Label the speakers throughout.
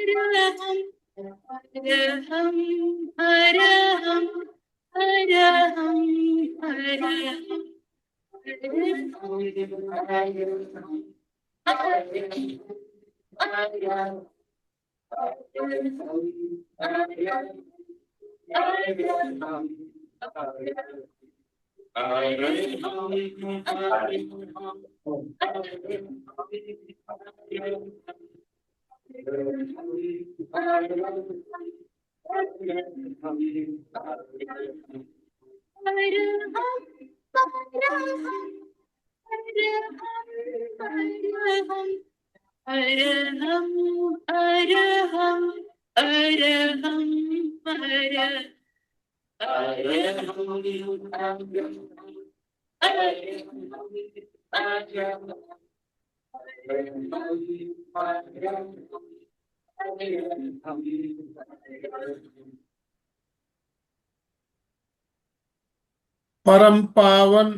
Speaker 1: अरहं अरहं अरहं अरहं
Speaker 2: परम पावन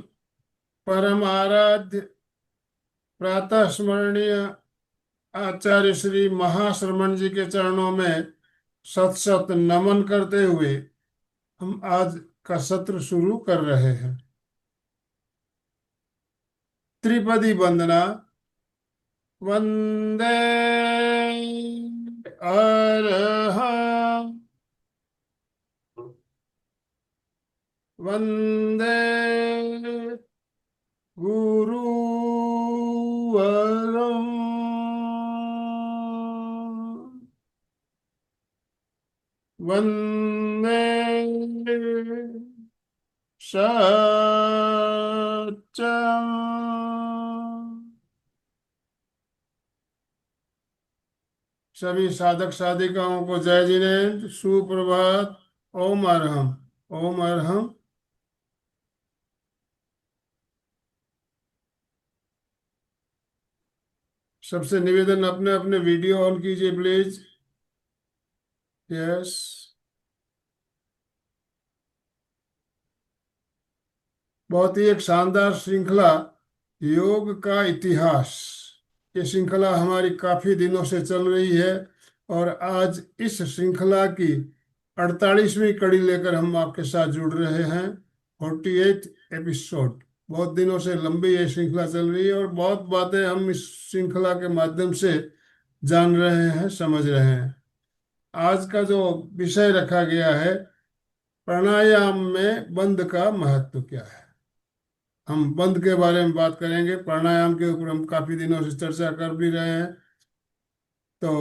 Speaker 2: परम आराध्य प्रातः स्मरणीय आचार्य श्री महाश्रमण जी के चरणों में सत सत नमन करते हुए हम आज का सत्र शुरू कर रहे हैं। त्रिपदी वंदना। वंदे अरहं वंदे गुरुवरं वंदे सत्यम। सभी साधक साधिकाओं को जय जिनेन्द्र, सुप्रभात। ओम अरहम। ओम अरहम। सबसे निवेदन, अपने अपने वीडियो ऑन कीजिए प्लीज। यस। बहुत ही एक शानदार श्रृंखला, योग का इतिहास। ये श्रृंखला हमारी काफी दिनों से चल रही है और आज इस श्रृंखला की 48वीं कड़ी लेकर हम आपके साथ जुड़ रहे हैं। 48 एपिसोड। बहुत दिनों से लंबी ये श्रृंखला चल रही है और बहुत बातें हम इस श्रृंखला के माध्यम से जान रहे हैं, समझ रहे हैं। आज का जो विषय रखा गया है, प्राणायाम में बंद का महत्व क्या है। हम बंद के बारे में बात करेंगे। प्राणायाम के ऊपर हम काफी दिनों से चर्चा कर भी रहे हैं। तो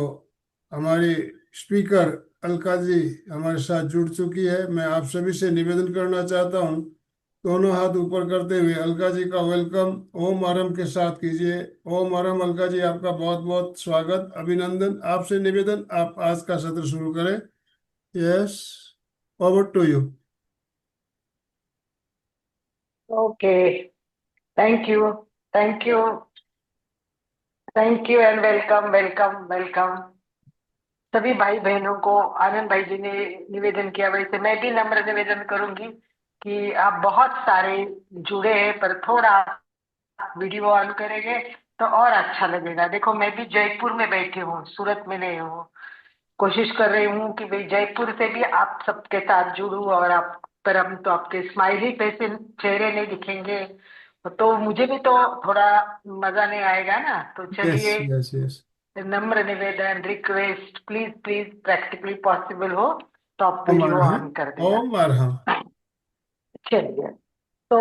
Speaker 2: हमारी स्पीकर अलका जी हमारे साथ जुड़ चुकी है। मैं आप सभी से निवेदन करना चाहता हूँ, दोनों हाथ ऊपर करते हुए अलका जी का वेलकम ओम आरम के साथ कीजिए। ओम आरम। अलका जी, आपका बहुत बहुत स्वागत, अभिनंदन। आपसे निवेदन, आप आज का सत्र शुरू करें। Yes, over to you.
Speaker 3: Okay, thank you, thank you, thank you and welcome, welcome, welcome। सभी भाई बहनों को आनंद भाई जी ने निवेदन किया, वैसे मैं भी नम्र निवेदन करूंगी कि आप बहुत सारे जुड़े हैं, पर थोड़ा वीडियो ऑन करेंगे तो और अच्छा लगेगा। देखो, मैं भी जयपुर में बैठी हूँ, सूरत में नहीं हूँ। कोशिश कर रही हूँ कि भाई जयपुर से भी आप सबके साथ जुड़ूं, और आप पर हम तो आपके स्माइली फेस से चेहरे नहीं दिखेंगे तो मुझे भी तो थोड़ा मजा नहीं आएगा ना। तो
Speaker 2: यस
Speaker 3: चलिए,
Speaker 2: यस यस।
Speaker 3: नम्र निवेदन, request, please please practically possible हो तो आप
Speaker 2: ओम
Speaker 3: वीडियो
Speaker 2: अरहम।
Speaker 3: ऑन कर देना।
Speaker 2: ओम अरहम।
Speaker 3: चलिए, तो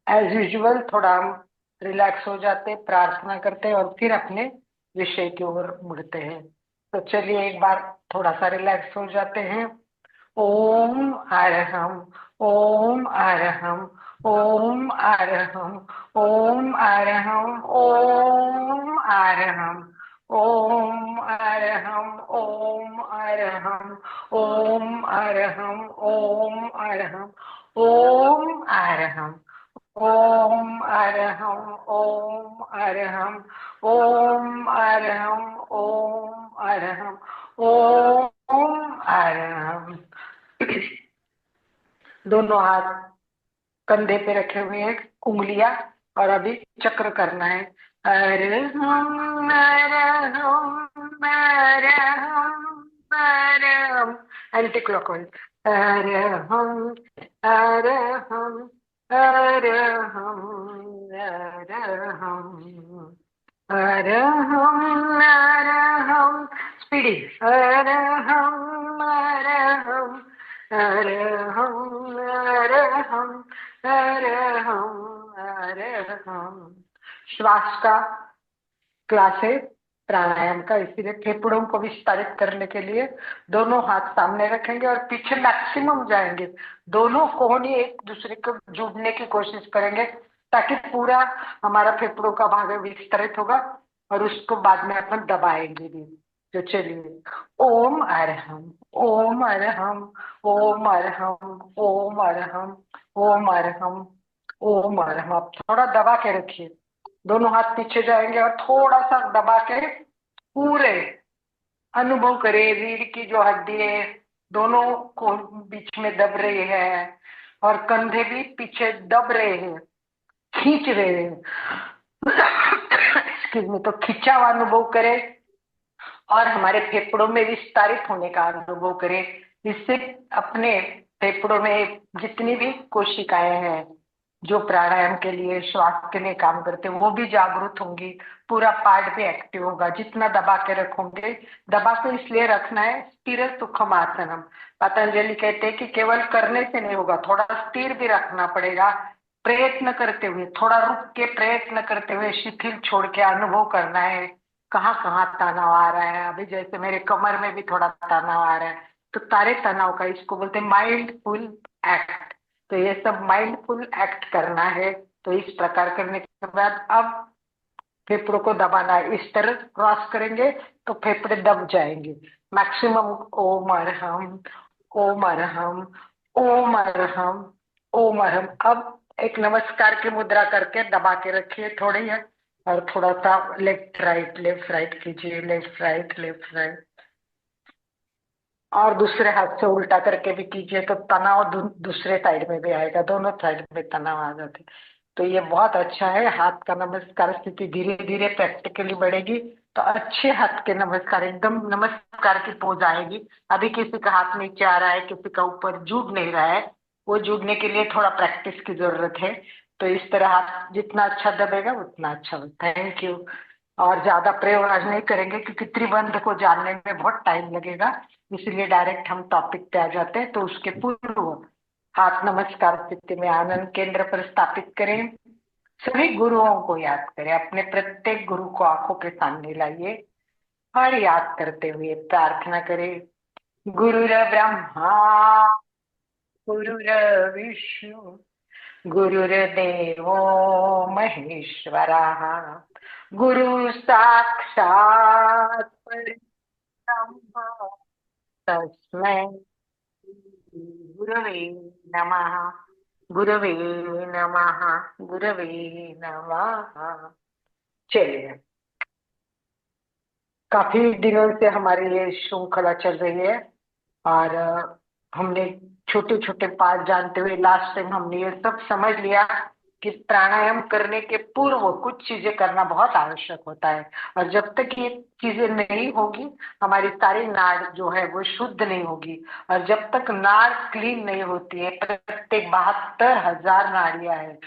Speaker 3: एज यूजुअल थोड़ा हम रिलैक्स हो जाते, प्रार्थना करते और फिर अपने विषय की ओर मुड़ते हैं। तो चलिए एक बार थोड़ा सा रिलैक्स हो जाते हैं। ओम अरहम, ओम अरहम, ओम अरहम, ओम अरहम, ओम अरहम, ओम अरहम, ओम अरहम, ओम अरहम, ओम अरहम, ओम अरहम, ओम अरहम, ओम अरहम, ओम अरहम, ओम अरहम, ओम अरहम। दोनों हाथ कंधे पे रखे हुए हैं, उंगलियां, और अभी चक्र करना है। Arham Arham Arham anti clockwise. Arham Arham Arham Arham Arham Arham. Speedy. Arham Arham Arham Arham Arham Arham. श्वास का क्लास है प्राणायाम का, इसीलिए फेफड़ों को विस्तारित करने के लिए दोनों हाथ सामने रखेंगे और पीछे मैक्सिमम जाएंगे। दोनों कोहनी एक दूसरे को जुड़ने की कोशिश करेंगे ताकि पूरा हमारा फेफड़ों का भाग विस्तारित होगा और उसको बाद में अपन दबाएंगे भी। तो चलिए, ओम अरहम ओम अरहम ओम अरहम ओम अरहम ओम अरहम ओम अरहम। आप थोड़ा दबा के रखिए, दोनों हाथ पीछे जाएंगे और थोड़ा सा दबा के पूरे अनुभव करें रीढ़ की जो हड्डी है दोनों को बीच में दब रही है और कंधे भी पीछे दब रहे हैं, खींच रहे हैं। Excuse me. तो खिंचा हुआ अनुभव करें और हमारे फेफड़ों में विस्तारित होने का अनुभव करें। इससे अपने फेफड़ों में जितनी भी कोशिकाएं हैं जो प्राणायाम के लिए श्वास के लिए काम करते हैं वो भी जागरूक होंगी, पूरा पार्ट भी एक्टिव होगा। जितना दबा के रखोगे, दबा के इसलिए रखना है स्थिर सुखम आसनम। पतंजलि कहते हैं कि केवल करने से नहीं होगा, थोड़ा स्थिर भी रखना पड़ेगा। प्रयत्न करते हुए, थोड़ा रुक के प्रयत्न करते हुए शिथिल छोड़ के अनुभव करना है कहाँ कहाँ तनाव आ रहा है। अभी जैसे मेरे कमर में भी थोड़ा तनाव आ रहा है, तो सारे तनाव का इसको बोलते हैं माइंडफुल एक्ट। तो ये सब माइंडफुल एक्ट करना है। तो इस प्रकार करने के बाद अब फेफड़ों को दबाना है, इस तरह क्रॉस करेंगे तो फेफड़े दब जाएंगे मैक्सिमम। ओम अरहम ओम अरहम ओम अरहम ओम अरहम। अब एक नमस्कार की मुद्रा करके दबा के रखिए थोड़ी है और थोड़ा सा लेफ्ट राइट कीजिए, लेफ्ट राइट। और दूसरे हाथ से उल्टा करके भी कीजिए तो तनाव दूसरे साइड में भी आएगा, दोनों साइड में तनाव आ जाते। तो ये बहुत अच्छा है। हाथ का नमस्कार स्थिति धीरे धीरे प्रैक्टिकली बढ़ेगी तो अच्छे हाथ के नमस्कार, एकदम नमस्कार की पोज आएगी। अभी किसी का हाथ नीचे आ रहा है, किसी का ऊपर जुड़ नहीं रहा है, वो जुड़ने के लिए थोड़ा प्रैक्टिस की जरूरत है। तो इस तरह हाथ जितना अच्छा दबेगा उतना अच्छा होता। Thank you. और ज्यादा प्रयोग आज नहीं करेंगे क्योंकि त्रिबंध को जानने में बहुत टाइम लगेगा, इसलिए डायरेक्ट हम टॉपिक पे आ जाते हैं। तो उसके पूर्व हाथ नमस्कार स्थिति में आनंद केंद्र पर स्थापित करें। सभी गुरुओं को याद करें, अपने प्रत्येक गुरु को आंखों के सामने लाइए और याद करते हुए प्रार्थना करें। गुरुर ब्रह्मा गुरुर्विष्णु गुरुर्देवो महेश्वरः गुरु साक्षात् परब्रह्म तस्मै गुरवे नमः गुरवे नमः गुरवे नमः। चलिए, काफी दिनों से हमारी ये श्रृंखला चल रही है और हमने छोटे छोटे पार्ट जानते हुए लास्ट टाइम हमने ये सब समझ लिया कि प्राणायाम करने के पूर्व कुछ चीजें करना बहुत आवश्यक होता है। और जब तक ये चीजें नहीं होगी हमारी सारी नाड़ जो है वो शुद्ध नहीं होगी। और जब तक नाड़ क्लीन नहीं होती है, प्रत्येक 72,000 नाड़ियां हैं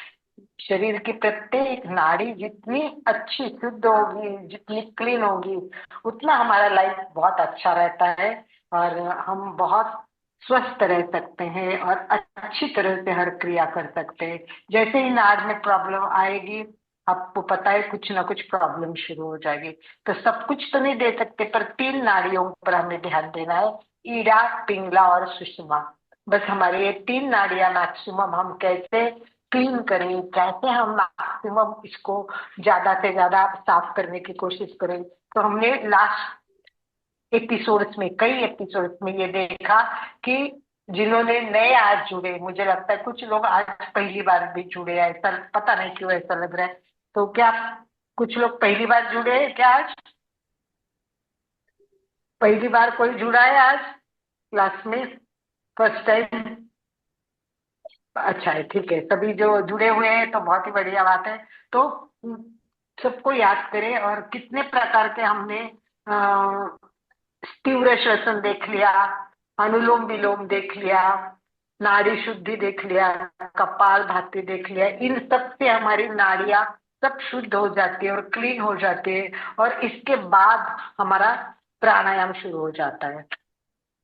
Speaker 3: शरीर की, प्रत्येक नाड़ी जितनी अच्छी शुद्ध होगी, जितनी क्लीन होगी, उतना हमारा लाइफ बहुत अच्छा रहता है और हम बहुत स्वस्थ रह सकते हैं और अच्छी तरह से हर क्रिया कर सकते हैं। जैसे ही नाड़ में प्रॉब्लम आएगी आपको पता है कुछ ना कुछ प्रॉब्लम शुरू हो जाएगी। तो सब कुछ तो नहीं दे सकते पर 3 नाड़ियों पर हमें ध्यान देना है, ईड़ा, पिंगला और सुषुम्ना। बस हमारी ये 3 नाड़ियां मैक्सिमम हम कैसे क्लीन करें, कैसे हम मैक्सिमम इसको ज्यादा से ज्यादा साफ करने की कोशिश करें। तो हमने लास्ट एपिसोड्स में, कई एपिसोड्स में ये देखा कि जिन्होंने नए आज जुड़े, मुझे लगता है कुछ लोग आज पहली बार भी जुड़े हैं, ऐसा पता नहीं क्यों ऐसा लग रहा है। तो क्या कुछ लोग पहली बार जुड़े हैं क्या? आज पहली बार कोई जुड़ा है आज क्लास में? First time? अच्छा है, ठीक है। सभी जो जुड़े हुए हैं तो बहुत ही बढ़िया बात है। तो सबको याद करें और कितने प्रकार के हमने तीव्र श्वसन देख लिया, अनुलोम विलोम देख लिया, नाड़ी शुद्धि देख लिया, कपाल भाती देख लिया, इन सब से हमारी नाड़ियां सब शुद्ध हो जाती है और क्लीन हो जाती है। और इसके बाद हमारा प्राणायाम शुरू हो जाता है।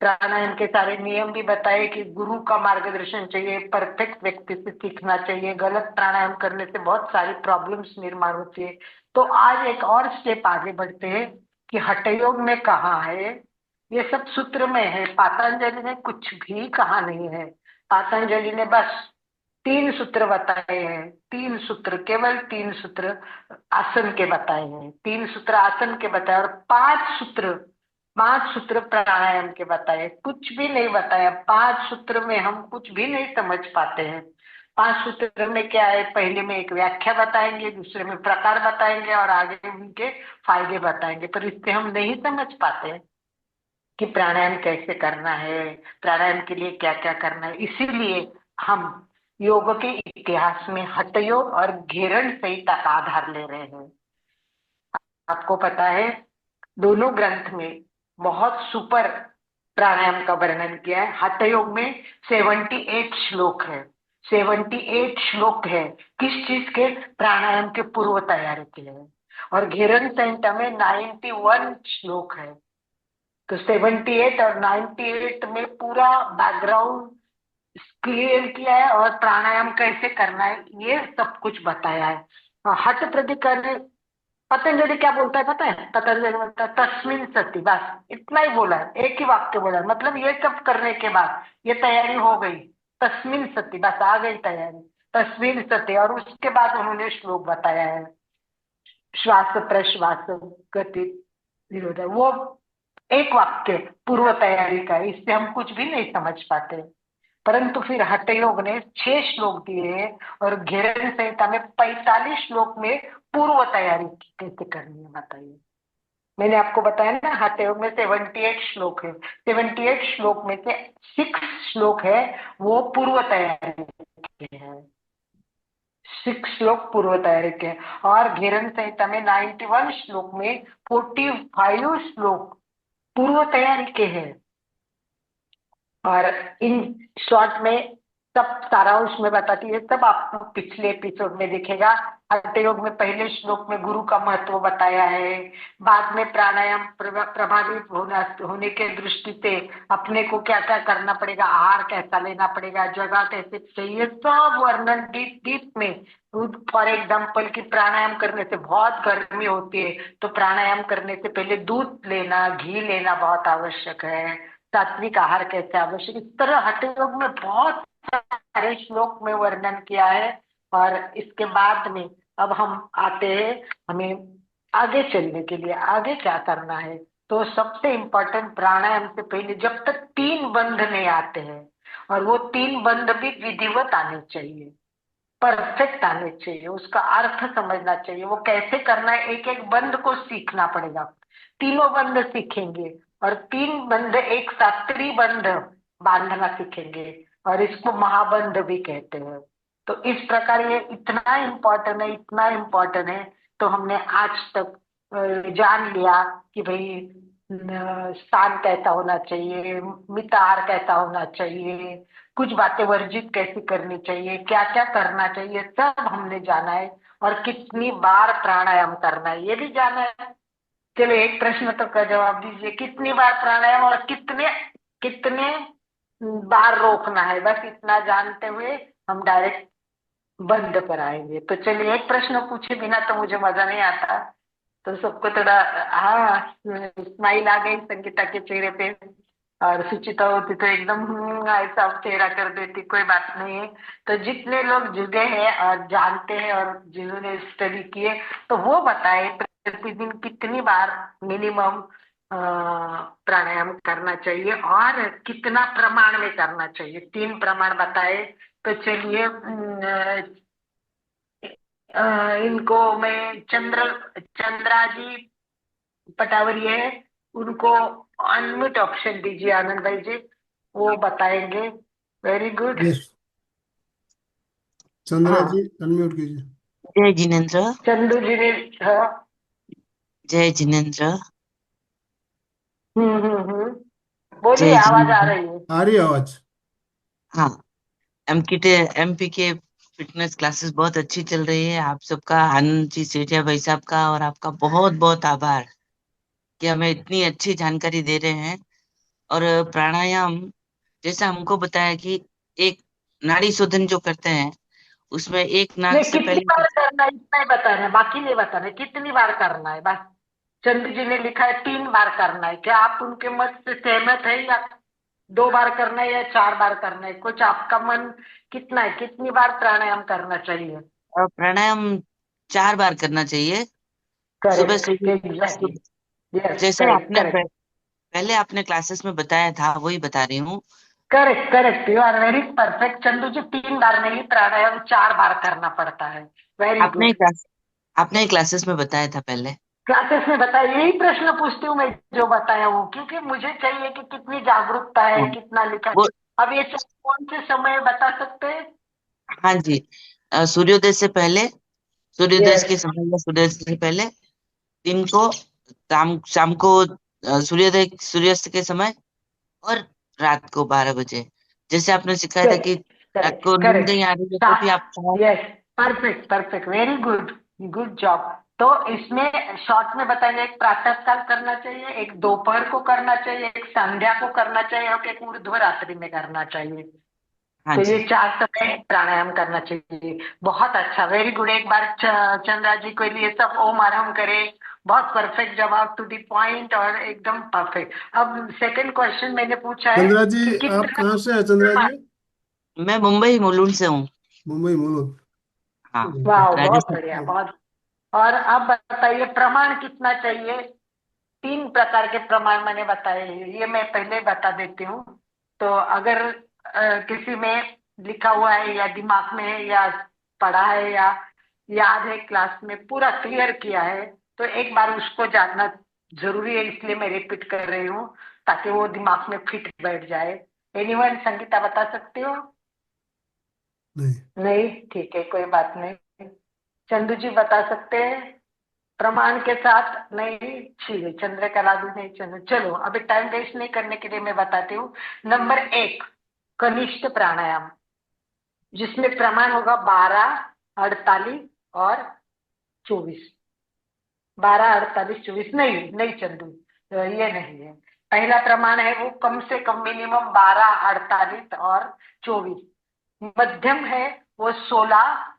Speaker 3: प्राणायाम के सारे नियम भी बताए कि गुरु का मार्गदर्शन चाहिए, परफेक्ट व्यक्ति से सीखना चाहिए। गलत प्राणायाम करने से बहुत सारी प्रॉब्लम्स निर्माण होती है। तो आज एक और स्टेप आगे बढ़ते हैं कि हठयोग में कहाँ है। ये सब सूत्र में है, पातंजलि ने कुछ भी कहा नहीं है। पातंजलि ने बस 3 सूत्र बताए हैं, 3 सूत्र, केवल 3 सूत्र आसन के बताए हैं, 3 सूत्र आसन के बताए, और 5 सूत्र प्राणायाम के बताए। कुछ भी नहीं बताया। 5 सूत्र में हम कुछ भी नहीं समझ पाते हैं। 5 सूत्र में क्या है, पहले में एक व्याख्या बताएंगे, दूसरे में प्रकार बताएंगे, और आगे उनके फायदे बताएंगे, पर इससे हम नहीं समझ पाते कि प्राणायाम कैसे करना है, प्राणायाम के लिए क्या क्या करना है। इसीलिए हम योग के इतिहास में हठयोग और घेरण संहिता का आधार ले रहे हैं। आपको पता है, दोनों ग्रंथ में बहुत सुपर प्राणायाम का वर्णन किया है। हठयोग में 78 श्लोक है। 78 श्लोक है किस चीज के? प्राणायाम के पूर्व तैयारी के लिए। और घेरण संहिता में 91 श्लोक है। तो 78 और 98 में पूरा बैकग्राउंड क्लियर किया है, और प्राणायाम कैसे करना है ये सब कुछ बताया है। हठ प्रतिकर पतंजलि क्या बोलता है पता है? पतंजलि बोलता है तस्मिन सति, बस इतना ही बोला है, एक ही वाक्य बोला है। मतलब ये सब करने के बाद ये तैयारी हो गई, तस्मिन सति, बस आ गई तैयारी, तस्मिन सति। और उसके बाद उन्होंने श्लोक बताया है, श्वास प्रश्वास गति निरोध, वो एक वाक्य पूर्व तैयारी का है। इससे हम कुछ भी नहीं समझ पाते। परंतु फिर हठयोग ने 6 श्लोक दिए हैं, और घेरण संहिता में 45 श्लोक में पूर्व तैयारी कैसे करनी है बताइए। मैंने आपको बताया ना, हठयोग में 78 श्लोक है। 78 श्लोक में से 6 श्लोक है वो पूर्व तैयारी के हैं। 6 श्लोक पूर्व तैयारी के हैं। और घेरण संहिता में 91 श्लोक में 45 श्लोक पूर्व तैयारी के हैं। और इन शॉर्ट में सब सारा उसमें बताती है। सब आपको पिछले एपिसोड में दिखेगा। हठयोग में पहले श्लोक में गुरु का महत्व बताया है। बाद में प्राणायाम प्रभावित होने के दृष्टि से अपने को क्या क्या करना पड़ेगा, आहार कैसा लेना पड़ेगा, जगह कैसे चाहिए, सब वर्णन डीप डीप में। फॉर एग्जाम्पल कि प्राणायाम करने से बहुत गर्मी होती है, तो प्राणायाम करने से पहले दूध लेना, घी लेना बहुत आवश्यक है। सात्विक आहार कैसे आवश्यक, इस तरह हठयोग में बहुत सारे श्लोक में वर्णन किया है। और इसके बाद में अब हम आते हैं हमें आगे चलने के लिए, आगे क्या करना है। तो सबसे इम्पोर्टेंट, प्राणायाम से पहले जब तक 3 बंध नहीं आते हैं, और वो 3 बंध भी विधिवत आने चाहिए, परफेक्ट आने चाहिए, उसका अर्थ समझना चाहिए, वो कैसे करना है, एक एक बंद को सीखना पड़ेगा। तीनों बंद सीखेंगे, और 3 बंद एक साथ त्रिबंध बांधना सीखेंगे, और इसको महाबंध भी कहते हैं। तो इस प्रकार ये इतना इम्पोर्टेंट है, इतना इम्पोर्टेंट है। तो हमने आज तक जान लिया कि भाई स्थान कैसा होना चाहिए, मिताहार कैसा होना चाहिए, कुछ बातें वर्जित कैसे करनी चाहिए, क्या क्या करना चाहिए, सब हमने जाना है। और कितनी बार प्राणायाम करना है ये भी जाना है। चलो एक प्रश्न तो का जवाब दीजिए, कितनी बार प्राणायाम और कितने कितने बार रोकना है, बस इतना जानते हुए हम डायरेक्ट बंद पर आएंगे। तो चलिए, एक प्रश्न पूछे बिना तो मुझे मजा नहीं आता। तो सबको थोड़ा हाँ स्माइल आ गई संगीता के चेहरे पे, और सुचिता होती तो एकदम ऐसा चेहरा कर देती। कोई बात नहीं है। तो जितने लोग जुड़े हैं और जानते हैं और जिन्होंने स्टडी किए, तो वो बताए प्रतिदिन कितनी बार मिनिमम प्राणायाम करना चाहिए, और कितना प्रमाण में करना चाहिए। 3 प्रमाण बताए। तो चलिए इनको मैं चंद्रा जी पटावरी है, उनको अनम्यूट ऑप्शन दीजिए आनंद भाई जी, वो बताएंगे। Very good.
Speaker 2: यस, चंद्रा
Speaker 3: हाँ,
Speaker 2: जी अनम्यूट कीजिए।
Speaker 4: जय जिनेन्द्र।
Speaker 3: चंदू जी ने हाँ।
Speaker 4: जय जिनेन्द्र।
Speaker 3: हम्म। बोलिए,
Speaker 4: जय
Speaker 3: आवाज आ
Speaker 4: जी।
Speaker 3: रही है।
Speaker 2: आ रही है आवाज?
Speaker 4: हाँ, एमपी के फिटनेस क्लासेस बहुत अच्छी चल रही है। आप सबका, आनंद जी सेठिया भाई साहब का और आपका बहुत बहुत आभार कि हमें इतनी अच्छी जानकारी दे रहे हैं। और प्राणायाम, जैसा हमको बताया कि एक नाड़ी शोधन जो करते हैं उसमें एक नाक
Speaker 3: नहीं,
Speaker 4: से
Speaker 3: कितनी
Speaker 4: पहले।
Speaker 3: बार करना है इतना ही बता रहे हैं, बाकी नहीं बता रहे कितनी बार करना है बस। चंद्र जी ने लिखा है 3 बार करना है, क्या आप उनके मत से सहमत है, या 2 बार करना है या 4 बार करना है? कुछ आपका मन कितना है, कितनी बार प्राणायाम करना चाहिए?
Speaker 4: प्राणायाम 4 बार करना चाहिए। सुबह
Speaker 3: करेक्ट,
Speaker 4: सुबह
Speaker 3: एग्जैक्टली। यस,
Speaker 4: जैसे
Speaker 3: करेक्ट
Speaker 4: आपने
Speaker 3: करेक्ट।
Speaker 4: पहले आपने क्लासेस में बताया था वही बता रही हूँ।
Speaker 3: Correct correct, you are very perfect Chandu ji. 3 बार नहीं, प्राणायाम 4 बार करना पड़ता है। वेरी
Speaker 4: आपने ही
Speaker 3: गुड।
Speaker 4: क्लास आपने ही क्लासेस में बताया था पहले।
Speaker 3: क्लासेस में बताया, यही प्रश्न पूछती हूँ मैं जो बताया हूँ, क्योंकि मुझे चाहिए कि कितनी जागरूकता है,
Speaker 4: हाँ,
Speaker 3: कितना लिखा है।
Speaker 4: वो
Speaker 3: अब ये कौन से समय बता सकते हैं?
Speaker 4: हाँ जी। सूर्योदय से पहले, सूर्योदय
Speaker 3: यस।
Speaker 4: के समय या सूर्योदय से पहले, दिन को, शाम को सूर्यास्त के समय, और रात को 12 बजे। जैसे आपने सिखाया था कि रात
Speaker 3: करेक्ट
Speaker 4: को नींद नहीं आ रही है
Speaker 3: करेक्ट।
Speaker 4: तो भी आप
Speaker 3: yes, perfect perfect, very good. Good job. तो इसमें शॉर्ट में बताएंगे, एक प्रातः काल करना चाहिए, एक दोपहर को करना चाहिए, एक संध्या को करना चाहिए, और एक ऊर्ध्व रात्रि में करना चाहिए।
Speaker 4: हाँ
Speaker 3: तो ये
Speaker 4: जी।
Speaker 3: 4 समय प्राणायाम करना चाहिए। बहुत अच्छा, वेरी गुड। एक बार चंद्रा जी के लिए सब ओम आराम करें। बहुत परफेक्ट जवाब, टू द पॉइंट और एकदम परफेक्ट। अब सेकंड क्वेश्चन मैंने पूछा है
Speaker 2: चंद्रा जी,
Speaker 3: कि
Speaker 2: आप
Speaker 3: कितना
Speaker 2: कहाँ से हैं चंद्रा जी?
Speaker 4: मैं मुंबई मुलुंड से हूँ।
Speaker 2: मुंबई मुलुंड।
Speaker 4: हाँ,
Speaker 3: वाह, बहुत
Speaker 4: राजस्थान।
Speaker 3: बढ़िया, बहुत। और अब बताइए, प्रमाण कितना चाहिए? 3 प्रकार के प्रमाण मैंने बताए हैं, ये मैं पहले बता देती हूँ। तो अगर किसी में लिखा हुआ है या दिमाग में है या पढ़ा है या याद है, क्लास में पूरा क्लियर किया है, तो एक बार उसको जानना जरूरी है, इसलिए मैं रिपीट कर रही हूँ, ताकि वो दिमाग में फिट बैठ जाए। एनीवन, संगीता बता सकती हो?
Speaker 2: नहीं।
Speaker 3: नहीं, ठीक है, कोई बात नहीं। चंदू जी बता सकते हैं प्रमाण के साथ? नहीं, ठीक है, चंद्रकला भी नहीं। चलो चलो, अभी टाइम वेस्ट नहीं करने के लिए मैं बताती हूँ। नंबर 1, कनिष्ठ प्राणायाम, जिसमें प्रमाण होगा 12, 48 और 24। 12, 48, 24 नहीं, नहीं चंदू, ये नहीं है। पहला प्रमाण है वो कम से कम मिनिमम 12, 48 और 24। मध्यम है वो 16,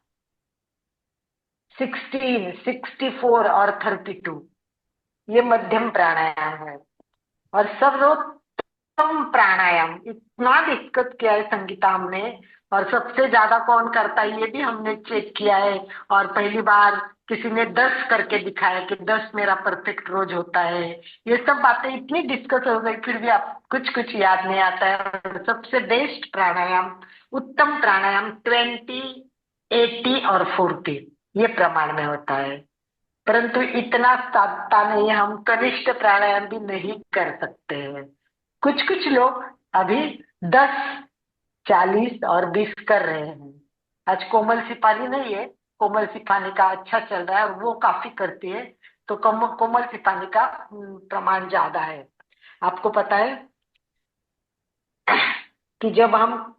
Speaker 3: 16, 64 और 32। ये मध्यम प्राणायाम है। और सर्वोत्तम प्राणायाम, इतना दिक्कत किया है संगीता हमने, और सबसे ज्यादा कौन करता है ये भी हमने चेक किया है। और पहली बार किसी ने 10 करके दिखाया कि 10 मेरा परफेक्ट रोज होता है। ये सब बातें इतनी डिस्कस हो गई, फिर भी आप कुछ कुछ याद नहीं आता है। और सबसे बेस्ट प्राणायाम, उत्तम प्राणायाम 20, 80 और 40, ये प्रमाण में होता है। परंतु इतना साधता नहीं है, हम कनिष्ठ प्राणायाम भी नहीं कर सकते हैं। कुछ कुछ लोग अभी 10, 40 और 20 कर रहे हैं। आज कोमल सिपाही नहीं है, कोमल सिपाही का अच्छा चल रहा है और वो काफी करती है। तो कोमल सिपाही का प्रमाण ज्यादा है। आपको पता है कि जब हम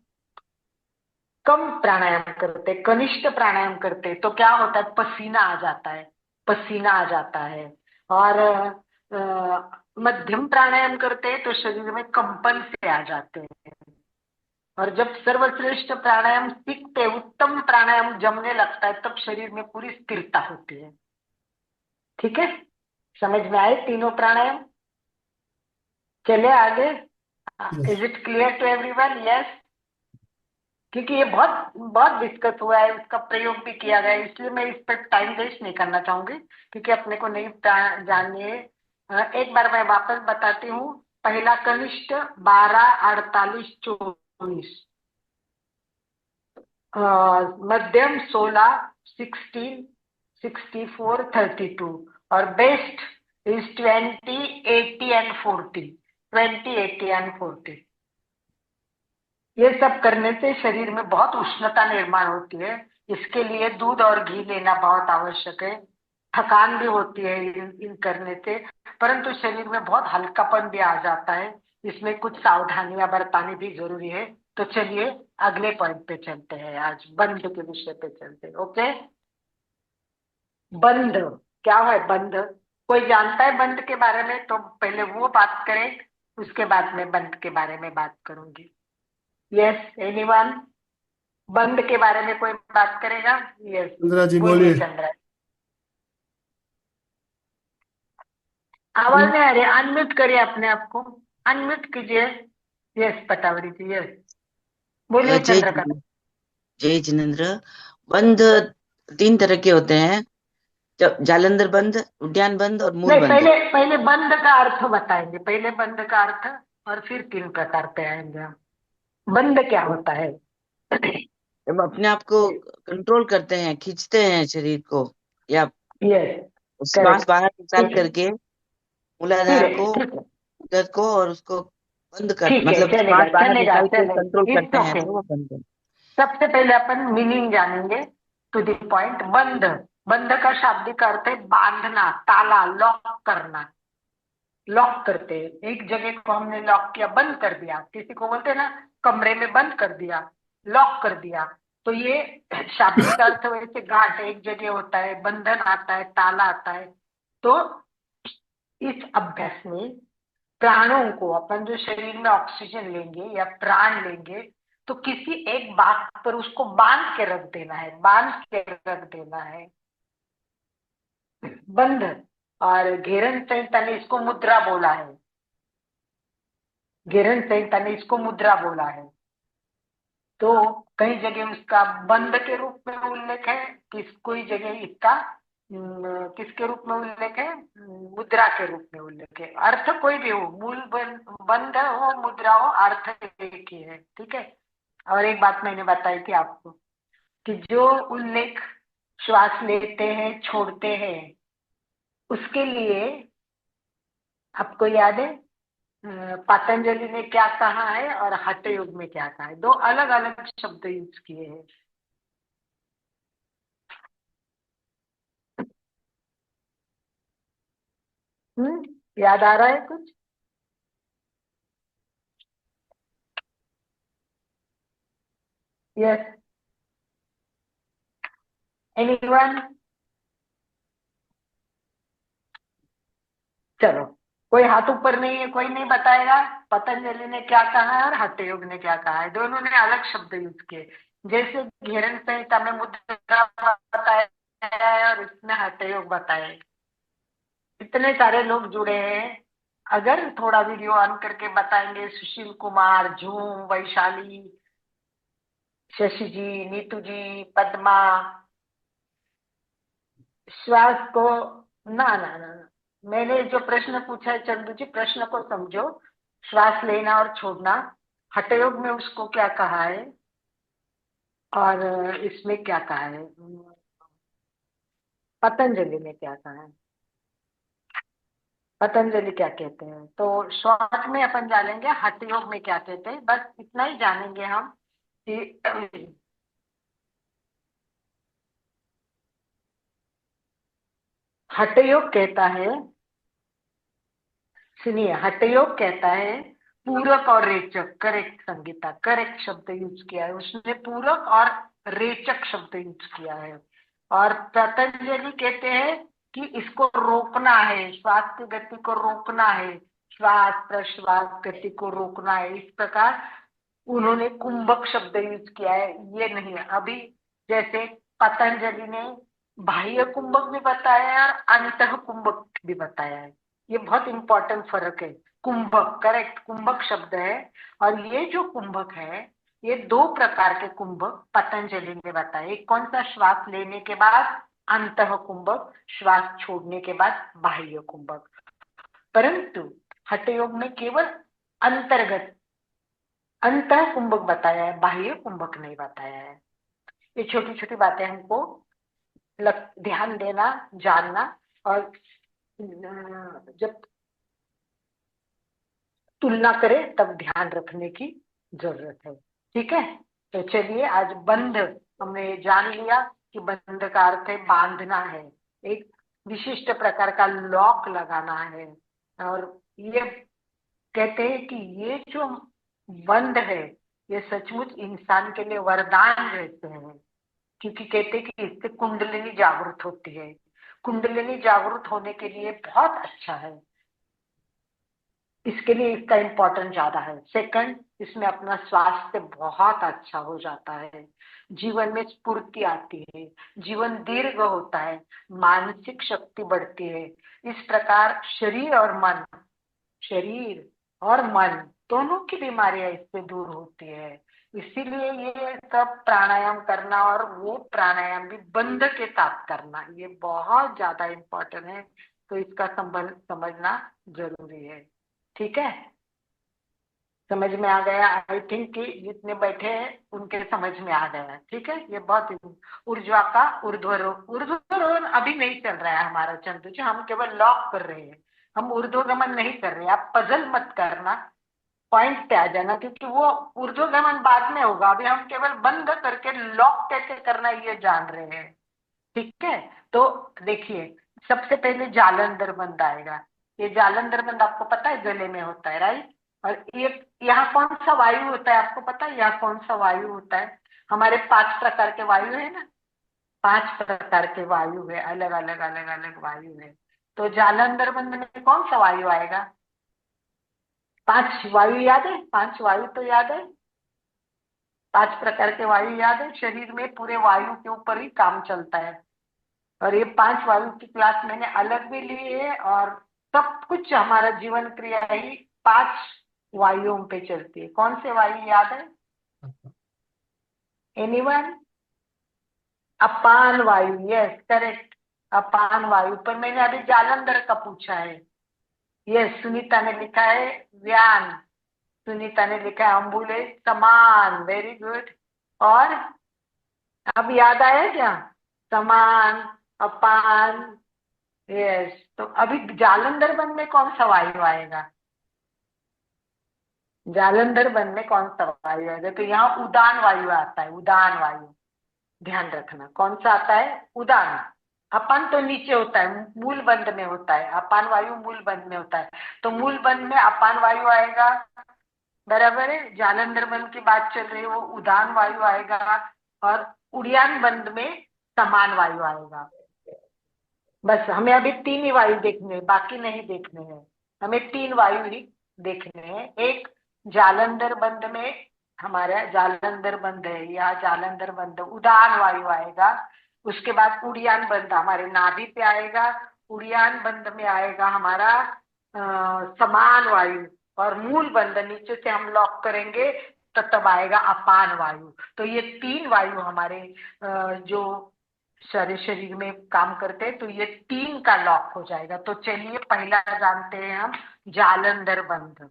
Speaker 3: कम प्राणायाम करते, कनिष्ठ प्राणायाम करते, तो क्या होता है, पसीना आ जाता है, पसीना आ जाता है। और मध्यम प्राणायाम करते हैं तो शरीर में कंपन से आ जाते हैं। और जब सर्वश्रेष्ठ प्राणायाम सीखते, उत्तम प्राणायाम जमने लगता है, तब शरीर में पूरी स्थिरता होती है। ठीक है, समझ में आए तीनों प्राणायाम? चले आगे।
Speaker 2: Yes.
Speaker 3: Is it clear to everyone? Yes. क्योंकि ये बहुत बहुत दिक्कत हुआ है, उसका प्रयोग भी किया गया है, इसलिए मैं इस पर टाइम वेस्ट नहीं करना चाहूंगी, क्योंकि अपने को नहीं जाननी है। एक बार मैं वापस बताती हूँ। पहला कनिष्ठ 12, 48, 24। मध्यम 16, 16, 64, 32। और बेस्ट इज 20, 80 एंड 40। 20, 80 एंड 40। ये सब करने से शरीर में बहुत उष्णता निर्माण होती है। इसके लिए दूध और घी लेना बहुत आवश्यक है। थकान भी होती है इन करने से, परंतु शरीर में बहुत हल्कापन भी आ जाता है। इसमें कुछ सावधानियां बरतनी भी जरूरी है। तो चलिए अगले पॉइंट पे चलते हैं, आज बंध के विषय पे चलते हैं। ओके, बंध क्या है? बंध कोई जानता है बंध के बारे में? तो पहले वो बात करें, उसके बाद मैं बंध के बारे में बात करूंगी। Yes anyone? बंध के बारे में कोई बात करेगा? यस,
Speaker 2: चंद्रा जी
Speaker 3: बोलिए
Speaker 2: बोलिए।
Speaker 3: चंद्रा। आवाज नहीं आ रही, अनम्यूट करिए अपने आप को, अनम्यूट कीजिए। यस पटावरी जी, यस बोलिए
Speaker 4: जय
Speaker 3: चंद्रकला।
Speaker 4: जय जिनेन्द्र। बंद 3 तरह के होते हैं, जालंधर बंद, उद्यान बंद और मूल
Speaker 3: नहीं,
Speaker 4: बंद।
Speaker 3: पहले पहले बंध का अर्थ बताएंगे, पहले बंध का अर्थ और फिर 3 प्रकार पे आएंगे हम। बंध क्या होता है?
Speaker 4: जब अपने आप को कंट्रोल करते हैं, खींचते हैं शरीर को, या
Speaker 3: यस
Speaker 4: श्वास
Speaker 3: करेक्ट,
Speaker 4: बाहर निकाल
Speaker 3: ठीक है,
Speaker 4: करके
Speaker 3: फिर
Speaker 4: मूलाधार
Speaker 3: है,
Speaker 4: को,
Speaker 3: ठीक है,
Speaker 4: उदर को, और उसको बंद कर,
Speaker 3: ठीक है,
Speaker 4: मतलब
Speaker 3: चलेगा
Speaker 4: श्वास बाहर
Speaker 3: चलेगा
Speaker 4: निकाल के
Speaker 3: चलेगा,
Speaker 4: कंट्रोल
Speaker 3: इट्स
Speaker 4: करते हैं,
Speaker 3: ओके।
Speaker 4: तो वो बंद है।
Speaker 3: सबसे पहले अपन मीनिंग जानेंगे, टू द पॉइंट। बंध, बंध का शाब्दिक अर्थ है बांधना, ताला, लॉक करना। लॉक करते हैं एक जगह को, हमने लॉक किया, बंद कर दिया, किसी को बोलते हैं ना कमरे में बंद कर दिया, लॉक कर दिया। तो ये शाब्दिक अर्थ वैसे गांठ एक जगह होता है, बंधन आता है, ताला आता है। तो इस अभ्यास में प्राणों को, अपन जो शरीर में ऑक्सीजन लेंगे या प्राण लेंगे, तो किसी एक बात पर उसको बांध के रख देना है, बांध के रख देना है, बंध। और घेरन संहिता ने इसको मुद्रा बोला है, घेरन संहिता ने इसको मुद्रा बोला है। तो कई जगह उसका बंध के रूप में उल्लेख है, कोई जगह इसका किसके रूप में उल्लेख है? मुद्रा के रूप में उल्लेख है। अर्थ कोई भी हो, मूल बंध हो, मुद्रा हो, अर्थ एक ही है, ठीक है। और एक बात मैंने बताई थी आपको कि जो उल्लेख श्वास लेते हैं छोड़ते हैं, उसके लिए आपको याद है पतंजलि ने क्या कहा है और हठ योग में क्या कहा है? दो अलग अलग शब्द यूज किए हैं। याद आ रहा है कुछ? Yes anyone? चलो, कोई हाथ ऊपर नहीं है, कोई नहीं बताएगा पतंजलि ने क्या कहा है और हठ योग ने क्या कहा है। दोनों ने अलग शब्द यूज किए, जैसे घेरन संहिता में मुद्रा बताया है और इसने हठ योग बताया है। इतने सारे लोग जुड़े हैं, अगर थोड़ा वीडियो ऑन करके बताएंगे, सुशील कुमार, झूम, वैशाली, शशि जी, नीतू जी, पद्मा, श्वास को, ना, मैंने जो प्रश्न पूछा है चंदू जी, प्रश्न को समझो। श्वास लेना और छोड़ना, हठयोग में उसको क्या कहा है और इसमें क्या कहा है, पतंजलि ने क्या कहा है, पतंजलि क्या कहते हैं। तो शॉर्ट में अपन जानेंगे हठ योग में क्या कहते हैं, बस इतना ही जानेंगे हम कि हठ योग कहता है, सुनिए, हठ योग कहता है पूरक और रेचक। करेक्ट संगीता, करेक्ट शब्द यूज किया है उसने, पूरक और रेचक शब्द यूज किया है। और पतंजलि कहते हैं कि इसको रोकना है, श्वास की गति को रोकना है, श्वास प्रश्वास गति को रोकना है, इस प्रकार उन्होंने कुंभक शब्द यूज किया है। ये नहीं है अभी, जैसे पतंजलि ने बाह्य कुंभक भी बताया है और अंतः कुंभक भी बताया है। ये बहुत इंपॉर्टेंट फर्क है। कुंभक, करेक्ट, कुंभक शब्द है। और ये जो कुंभक है, ये 2 प्रकार के कुंभक पतंजलि ने बताए। एक कौन सा? श्वास लेने के बाद अंतः कुंभक, श्वास छोड़ने के बाद बाह्य कुंभक। परंतु हठ योग में केवल अंतर्गत अंतः कुंभक बताया है, बाह्य कुंभक नहीं बताया है। ये छोटी छोटी बातें हमको ध्यान देना, जानना, और जब तुलना करें तब ध्यान रखने की जरूरत है, ठीक है। तो चलिए, आज बंध हमने जान लिया कि बंध का अर्थ है बांधना है, एक विशिष्ट प्रकार का लॉक लगाना है। और ये कहते हैं कि ये जो बंध है ये सचमुच इंसान के लिए वरदान रहते हैं, क्योंकि कहते हैं कि इससे कुंडलिनी जागृत होती है। कुंडलिनी जागृत होने के लिए बहुत अच्छा है, इसके लिए इसका इम्पोर्टेंस ज्यादा है। सेकंड, इसमें अपना स्वास्थ्य बहुत अच्छा हो जाता है, जीवन में स्फूर्ति आती है, जीवन दीर्घ होता है, मानसिक शक्ति बढ़ती है। इस प्रकार शरीर और मन दोनों की बीमारियां इससे दूर होती है। इसीलिए ये सब प्राणायाम करना, और वो प्राणायाम भी बंध के साथ करना, ये बहुत ज्यादा इम्पोर्टेंट है। तो इसका संबंध समझना जरूरी है। ठीक है, समझ में आ गया? आई थिंक कि जितने बैठे हैं उनके समझ में आ गया। ठीक है, ये बहुत ऊर्जा का ऊर्ध्वरोहण अभी नहीं चल रहा है हमारा चंद्र जी, हम केवल लॉक कर रहे हैं, हम ऊर्ध्वगमन नहीं कर रहे। आप पजल मत करना, पॉइंट पे आ जाना, क्योंकि वो ऊर्ध्वगमन बाद में होगा। अभी हम केवल बंद करके लॉक कैसे करना ये जान रहे हैं। ठीक है, तो देखिए, सबसे पहले जालंधर बंद आएगा। ये जालंधर बंद आपको पता है गले में होता है, राइट? और ये यहाँ कौन सा वायु होता है आपको पता है? यहाँ कौन सा वायु होता है? हमारे 5 प्रकार के वायु है ना, 5 प्रकार के वायु है, अलग अलग अलग अलग वायु है। तो जालंधर बंद में कौन सा वायु आएगा? 5 वायु याद है? 5 वायु तो याद है, 5 प्रकार के वायु याद है। शरीर में पूरे वायु के ऊपर ही काम चलता है, और ये 5 वायु की क्लास मैंने अलग भी ली है, और सब कुछ हमारा जीवन क्रिया ही 5 वायुओं पे चलती है। कौन से वायु याद है? एनीवन? अपान वायु, यस करेक्ट, अपान वायु। पर मैंने अभी जालंधर का पूछा है। यस, सुनीता ने लिखा है व्यान, सुनीता ने लिखा है अम्बुले, समान, वेरी गुड। और अब याद आया क्या? समान, अपान, यस। तो अभी जालंधर वन में कौन सा वायु आएगा? जालंधर वन में कौन सा वायु आएगा? तो यहाँ उदान वायु आता है, उदान वायु, ध्यान रखना। कौन सा आता है? उदान। अपान तो नीचे होता है, मूल बंध में होता है, अपान वायु मूल बंध में होता है। तो मूल बंध में अपान वायु आएगा, बराबर है। जालंधर बंध की बात चल रही है, वो उदान वायु आएगा। और उड़ियान बंध में समान वायु आएगा। बस हमें अभी 3 ही वायु देखने हैं, बाकी नहीं देखने हैं। हमें 3 वायु ही देखने हैं। एक जालंधर बंध में, हमारा जालंधर बंध है, या जालंधर बंध उदान वायु आएगा। उसके बाद उड़ियान बंध हमारे नाभि पे आएगा। उड़ियान बंध में आएगा हमारा समान वायु, और मूल बंध नीचे से हम लॉक करेंगे तो तब आएगा अपान वायु। तो ये 3 वायु हमारे जो सारे शरीर में काम करते हैं, तो ये 3 का लॉक हो जाएगा। तो चलिए पहला जानते हैं हम, जालंधर बंध।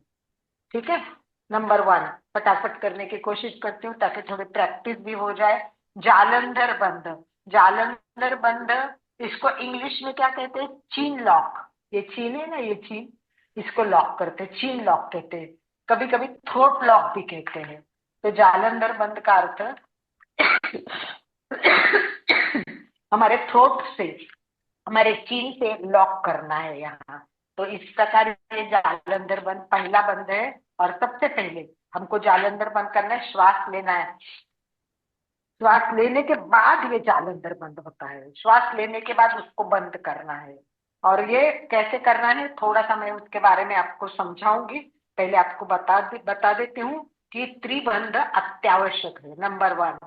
Speaker 3: ठीक है, नंबर 1 फटाफट करने की कोशिश करती हूँ ताकि थोड़ी प्रैक्टिस भी हो जाए। जालंधर बंध, जालंधर बंध, इसको इंग्लिश में क्या कहते हैं? चीन लॉक। ये चीन है ना, ये चीन, इसको लॉक करते हैं, चीन लॉक कहते हैं। कभी कभी थ्रोट लॉक भी कहते हैं। तो जालंधर बंध का अर्थ हमारे थ्रोट से, हमारे चीन से लॉक करना है यहाँ। तो इस प्रकार ये जालंधर बंद पहला बंद है। और सबसे पहले हमको जालंधर बंद करना है, श्वास लेना है। श्वास लेने के बाद ये जालंधर बंद होता है, श्वास लेने के बाद उसको बंद करना है। और ये कैसे करना है थोड़ा सा मैं उसके बारे में आपको समझाऊंगी। पहले आपको बता देती हूँ कि त्रिबंध अत्यावश्यक है। नंबर 1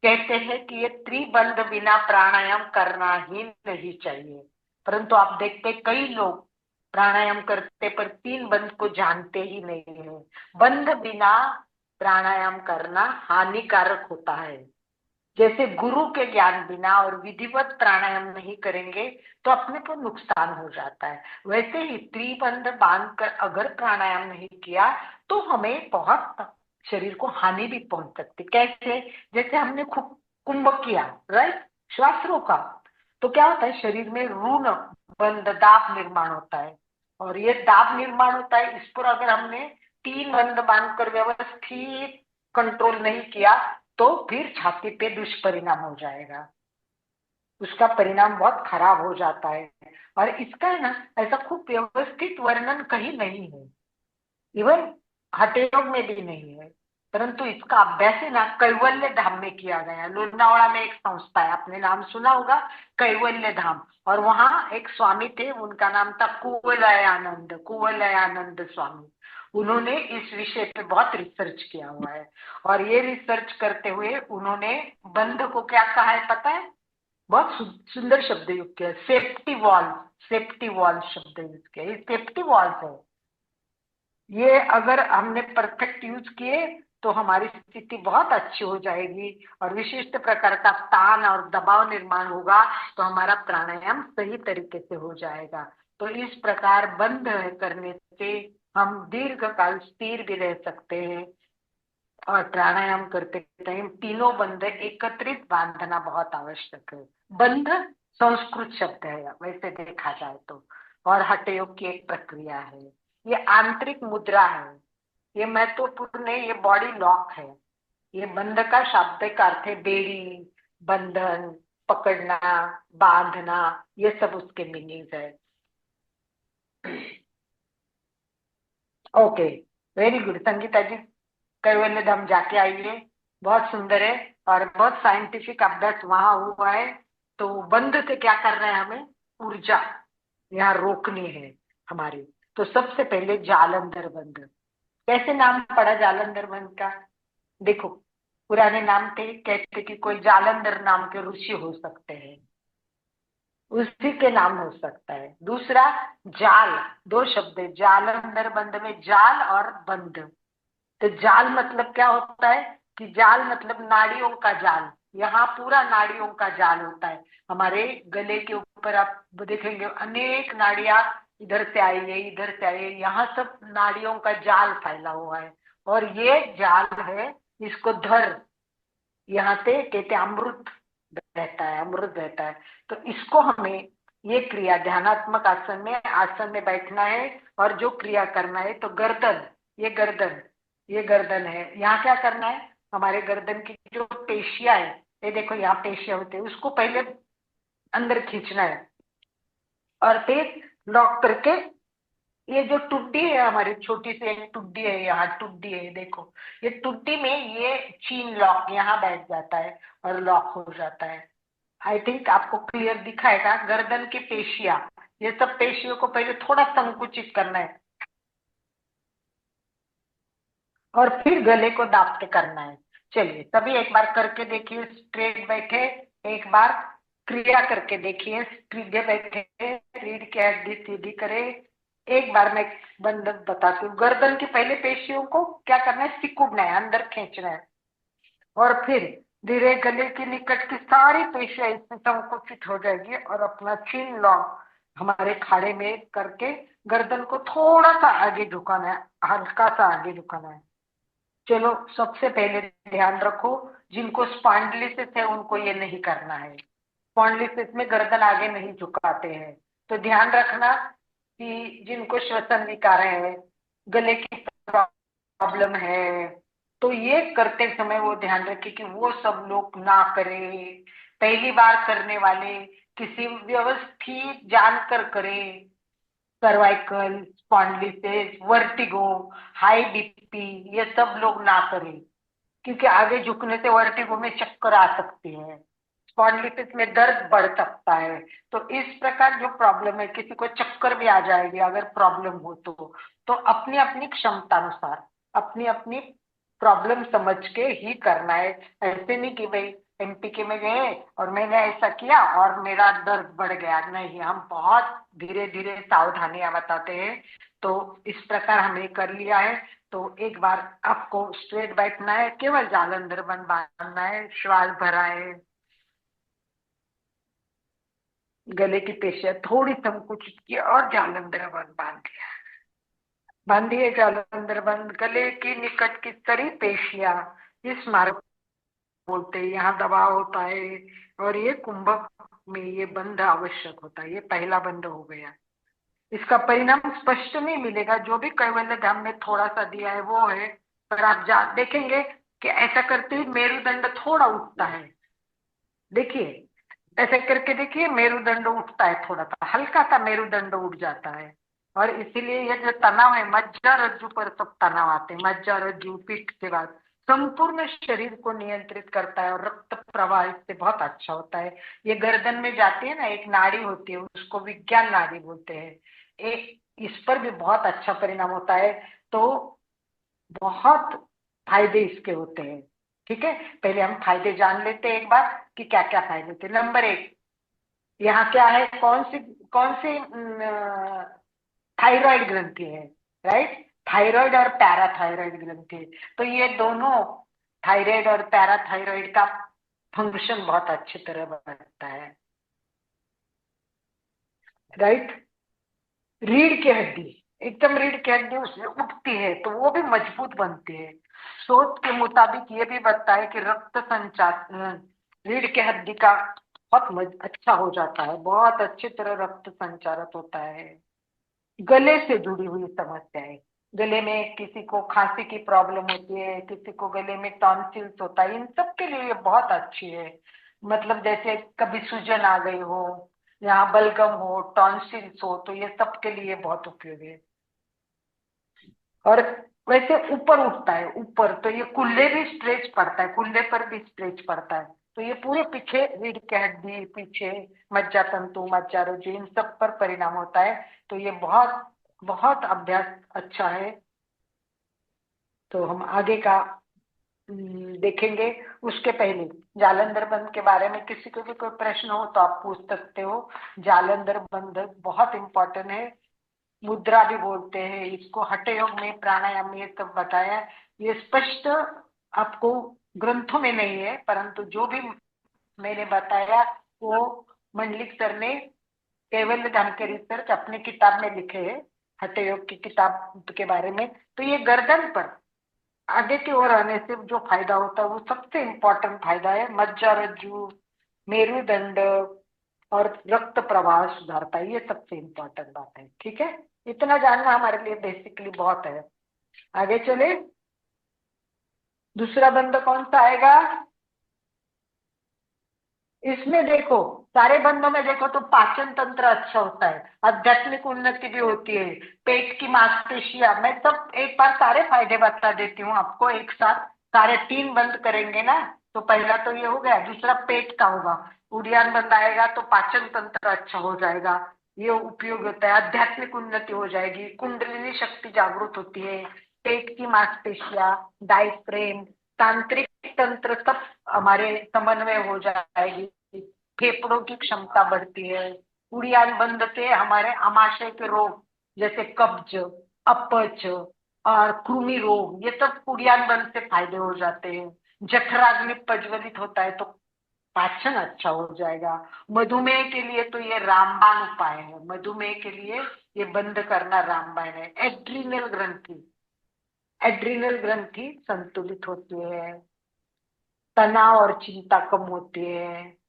Speaker 3: कहते हैं कि ये त्रिबंध बिना प्राणायाम करना ही नहीं चाहिए। परंतु आप देखते कई लोग प्राणायाम करते पर 3 बंध को जानते ही नहीं है। बंध बिना प्राणायाम करना हानिकारक होता है। जैसे गुरु के ज्ञान बिना और विधिवत प्राणायाम नहीं करेंगे तो अपने को नुकसान हो जाता है, वैसे ही त्रिबंध बांधकर अगर प्राणायाम नहीं किया तो हमें बहुत शरीर को हानि भी पहुंच सकती। कैसे? जैसे हमने कुंभ किया, राइट, श्वास रोका, तो क्या होता है? शरीर में ऋण बंध दाब निर्माण होता है, और ये दाब निर्माण होता है। इस पर अगर हमने 3 बंध बांधकर व्यवस्थित कंट्रोल नहीं किया तो फिर छाती पे दुष्परिणाम हो जाएगा, उसका परिणाम बहुत खराब हो जाता है। और इसका है ना, ऐसा खूब व्यवस्थित वर्णन कहीं नहीं है। इवन हठयोग में भी नहीं है, परंतु इसका अभ्यास है ना कैवल्य धाम में किया गया। लोनावाड़ा में एक संस्था है, आपने नाम सुना होगा, कैवल्य धाम। और वहाँ एक स्वामी थे, उनका नाम था कुवलयानंद, कुवलयानंद स्वामी। उन्होंने इस विषय पे बहुत रिसर्च किया हुआ है, और ये रिसर्च करते हुए उन्होंने बंध को क्या कहा है पता है? बहुत सुंदर शब्द यूज किया, सेफ्टी वॉल। सेफ्टी वॉल शब्द यूज किया, ये सेफ्टी वॉल्स है। ये अगर हमने परफेक्ट यूज किए तो हमारी स्थिति बहुत अच्छी हो जाएगी, और विशिष्ट प्रकार का तान और दबाव निर्माण होगा, तो हमारा प्राणायाम सही तरीके से हो जाएगा। तो इस प्रकार बंद करने से हम दीर्घ काल स्थिर भी रह सकते हैं। और प्राणायाम करते टाइम तीनों बंध एकत्रित बांधना बहुत आवश्यक है। बंध संस्कृत शब्द है वैसे देखा जाए तो, और हठयोग की एक प्रक्रिया है। ये आंतरिक मुद्रा है, ये महत्वपूर्ण है, ये बॉडी लॉक है। ये बंध का शाब्दिक अर्थ है बेड़ी, बंधन, पकड़ना, बांधना, ये सब उसके मीनिंग है। ओके, वेरी गुड संगीता जी, कैवल्य धाम जाके आइए, बहुत सुंदर है और बहुत साइंटिफिक अभ्यास वहां हुआ है। तो बंध से क्या करना है हमें? ऊर्जा यहाँ रोकनी है हमारी। तो सबसे पहले जालंधर बंध। कैसे नाम पड़ा जालंधर बंध का? देखो, पुराने नाम थे, कहते कि कोई जालंधर नाम के ऋषि हो सकते हैं, उसी के नाम हो सकता है। दूसरा, जाल, दो शब्द है जालंधर बंध में, जाल और बंध। तो जाल मतलब क्या होता है कि जाल मतलब नाड़ियों का जाल। यहाँ पूरा नाड़ियों का जाल होता है। हमारे गले के ऊपर आप देखेंगे अनेक नाड़ियां, इधर से आई है, इधर से आई है, यहाँ सब नाड़ियों का जाल फैला हुआ है। और ये जाल है, इसको धर, यहाँ से कहते हैं अमृत रहता है, अमृत रहता है। तो इसको हमें ये क्रिया ध्यानात्मक आसन में बैठना है, और जो क्रिया करना है तो गर्दन, ये गर्दन, ये गर्दन है, यहाँ क्या करना है? हमारे गर्दन की जो पेशियां है, ये देखो यहाँ पेशियां होती है, उसको पहले अंदर खींचना है, और फिर लॉक करके, ये जो टुड्डी है हमारी, छोटी सी एक टुड्डी है, यहाँ टुड्डी है देखो, ये टुड्डी में ये चीन लॉक यहाँ बैठ जाता है और लॉक हो जाता है। आई थिंक आपको क्लियर दिखाएगा। गर्दन की पेशियां, ये सब पेशियों को पहले थोड़ा संकुचित करना है, और फिर गले को दाब के करना है। चलिए सभी एक बार करके देखिए, स्ट्रेट बैठे, एक बार क्रिया करके देखिए, सीधे बैठे, रीढ़ की हड्डी सीधी करे। एक बार मैं बंधन बताती हूँ। गर्दन की पहले पेशियों को क्या करना है? सिकुड़ना है, अंदर खींचना है, और फिर धीरे गले के निकट की सारी पेशियां इसमें संकुचित हो जाएगी, और अपना चिन लॉक हमारे खाड़े में करके गर्दन को थोड़ा सा आगे झुकाना है, हल्का सा आगे झुकाना है। चलो सबसे पहले ध्यान रखो, जिनको स्पॉन्डिलिसिस है उनको ये नहीं करना है। स्पॉन्डिलिसिस में गर्दन आगे नहीं झुकाते हैं। तो ध्यान रखना कि जिनको श्वसन विकार है, गले की प्रॉब्लम है, तो ये करते समय वो ध्यान रखे कि वो सब लोग ना करें। पहली बार करने वाले किसी व्यवस्थित जानकर करें। सर्वाइकल, स्पॉन्डिलिसिस, वर्टिगो, हाई बीपी, ये सब लोग ना करें, क्योंकि आगे झुकने से वर्टिगो में चक्कर आ सकती है, स्पॉन्डिलिसिस में दर्द बढ़ सकता है। तो इस प्रकार जो प्रॉब्लम है, किसी को चक्कर भी आ जाएगी अगर प्रॉब्लम हो तो अपनी अपनी क्षमता अनुसार अपनी अपनी प्रॉब्लम समझ के ही करना है। ऐसे नहीं कि भाई एमपीके में गए और मैंने ऐसा किया और मेरा दर्द बढ़ गया, नहीं, हम बहुत धीरे धीरे सावधानियां बताते हैं। तो इस प्रकार हमने कर लिया है। तो एक बार आपको स्ट्रेट बैठना है, केवल जालंधर बंद बांधना है, श्वास भरा है, गले की पेशियां थोड़ी संकुचित की और जालंधर बंद बांध दिया। बांधिए जालंधर बंद, गले की निकट की सारी पेशियां, इस मार्ग बोलते हैं, यहाँ दबाव होता है, और ये कुंभक में ये बंध आवश्यक होता है। ये पहला बंध हो गया। इसका परिणाम स्पष्ट नहीं मिलेगा, जो भी कैवल्य धाम में थोड़ा सा दिया है वो है, पर आप देखेंगे कि ऐसा करते ही मेरुदंड थोड़ा उठता है। देखिए ऐसे करके देखिए, मेरुदंड उठता है, थोड़ा सा हल्का सा मेरुदंड उठ जाता है। और इसीलिए ये जो तनाव है, मज्जा रज्जु पर सब तनाव आते हैं, मज्जा रज्जु पीठ के बाद संपूर्ण शरीर को नियंत्रित करता है और रक्त प्रवाह इससे बहुत अच्छा होता है। ये गर्दन में जाती है ना, एक नाड़ी होती है, उसको विज्ञान नाड़ी बोलते हैं। एक इस पर भी बहुत अच्छा परिणाम होता है। तो बहुत फायदे इसके होते हैं। ठीक है, पहले हम फायदे जान लेते हैं एक बार कि क्या क्या फायदे थे। नंबर 1, यहाँ क्या है, कौन सी थायराइड ग्रंथि है, राइट। थायराइड और पैराथायराइड ग्रंथि, तो ये दोनों थायराइड और पैराथायराइड का फंक्शन बहुत अच्छी तरह बनता है, राइट। रीढ़ की हड्डी, एकदम रीढ़ की हड्डी उसमें उठती है तो वो भी मजबूत बनती है। शोध के मुताबिक ये भी बताता है कि रक्त संचार रीढ़ की हड्डी का बहुत अच्छा हो जाता है, बहुत अच्छी तरह रक्त संचारित होता है। गले से जुड़ी हुई समस्याएं, गले में किसी को खांसी की प्रॉब्लम होती है, किसी को गले में टॉन्सिल्स होता है, इन सब के लिए ये बहुत अच्छी है। मतलब जैसे कभी सूजन आ गई हो, यहाँ बलगम हो, टॉन्सिल्स हो, तो ये सब के लिए बहुत उपयोगी है। और वैसे ऊपर उठता है ऊपर, तो ये कुल्ले भी स्ट्रेच पड़ता है, कुल्ले पर भी स्ट्रेच पड़ता है, तो ये पूरे पीछे रीढ़ की हड्डी, पीछे मज्जा तंतु, मज्जा रज्जु, इन सब पर परिणाम होता है। तो ये बहुत बहुत अभ्यास अच्छा है। तो हम आगे का देखेंगे। उसके पहले जालंधर बंध के बारे में किसी को भी कोई प्रश्न हो तो आप पूछ सकते हो। जालंधर बंध बहुत इंपॉर्टेंट है, मुद्रा भी बोलते हैं इसको, हठ योग में प्राणायाम में ये सब बताया। ये स्पष्ट आपको ग्रंथों में नहीं है, परंतु जो भी मैंने बताया वो मंडलिक सर ने कैवल्य धाम के रिसर्च अपने किताब में लिखे हैं, हठ योग की किताब के बारे में। तो ये गर्दन पर आगे की ओर आने से जो फायदा होता है वो सबसे इम्पोर्टेंट फायदा है, मज्जा रज्जु, मेरुदंड और रक्त प्रवाह सुधारता है, ये सबसे इम्पोर्टेंट बात है। ठीक है, इतना जानना हमारे लिए बेसिकली बहुत है। आगे चले, दूसरा बंध कौन सा आएगा इसमें? देखो, सारे बंधों में देखो तो पाचन तंत्र अच्छा होता है, आध्यात्मिक उन्नति भी होती है, पेट की मांसपेशियां, मैं सब एक बार सारे फायदे बता देती हूँ आपको एक साथ। सारे 3 बंद करेंगे ना, तो पहला तो ये हो गया, दूसरा पेट का होगा, उड़ियान बंद आएगा तो पाचन तंत्र अच्छा हो जाएगा, ये उपयोग होता है, आध्यात्मिक उन्नति हो जाएगी, कुंडलिनी शक्ति जागृत होती है, पेट की मांसपेशियां, डायफ्रेम, तांत्रिक तंत्र सब हमारे समन्वय हो जाएगी, फेफड़ों की क्षमता बढ़ती है। उड़ियान बंद से हमारे आमाशय के रोग जैसे कब्ज, अपच और कृमि रोग, ये सब उड़ियान बंद से फायदे हो जाते हैं। जठराग्नि प्रज्वलित होता है तो पाचन अच्छा हो जाएगा। मधुमेह के लिए तो ये रामबाण उपाय है, मधुमेह के लिए ये बंद करना रामबाण है। एड्रिनल ग्रंथि संतुलित होती है, तनाव और चिंता कम होती है।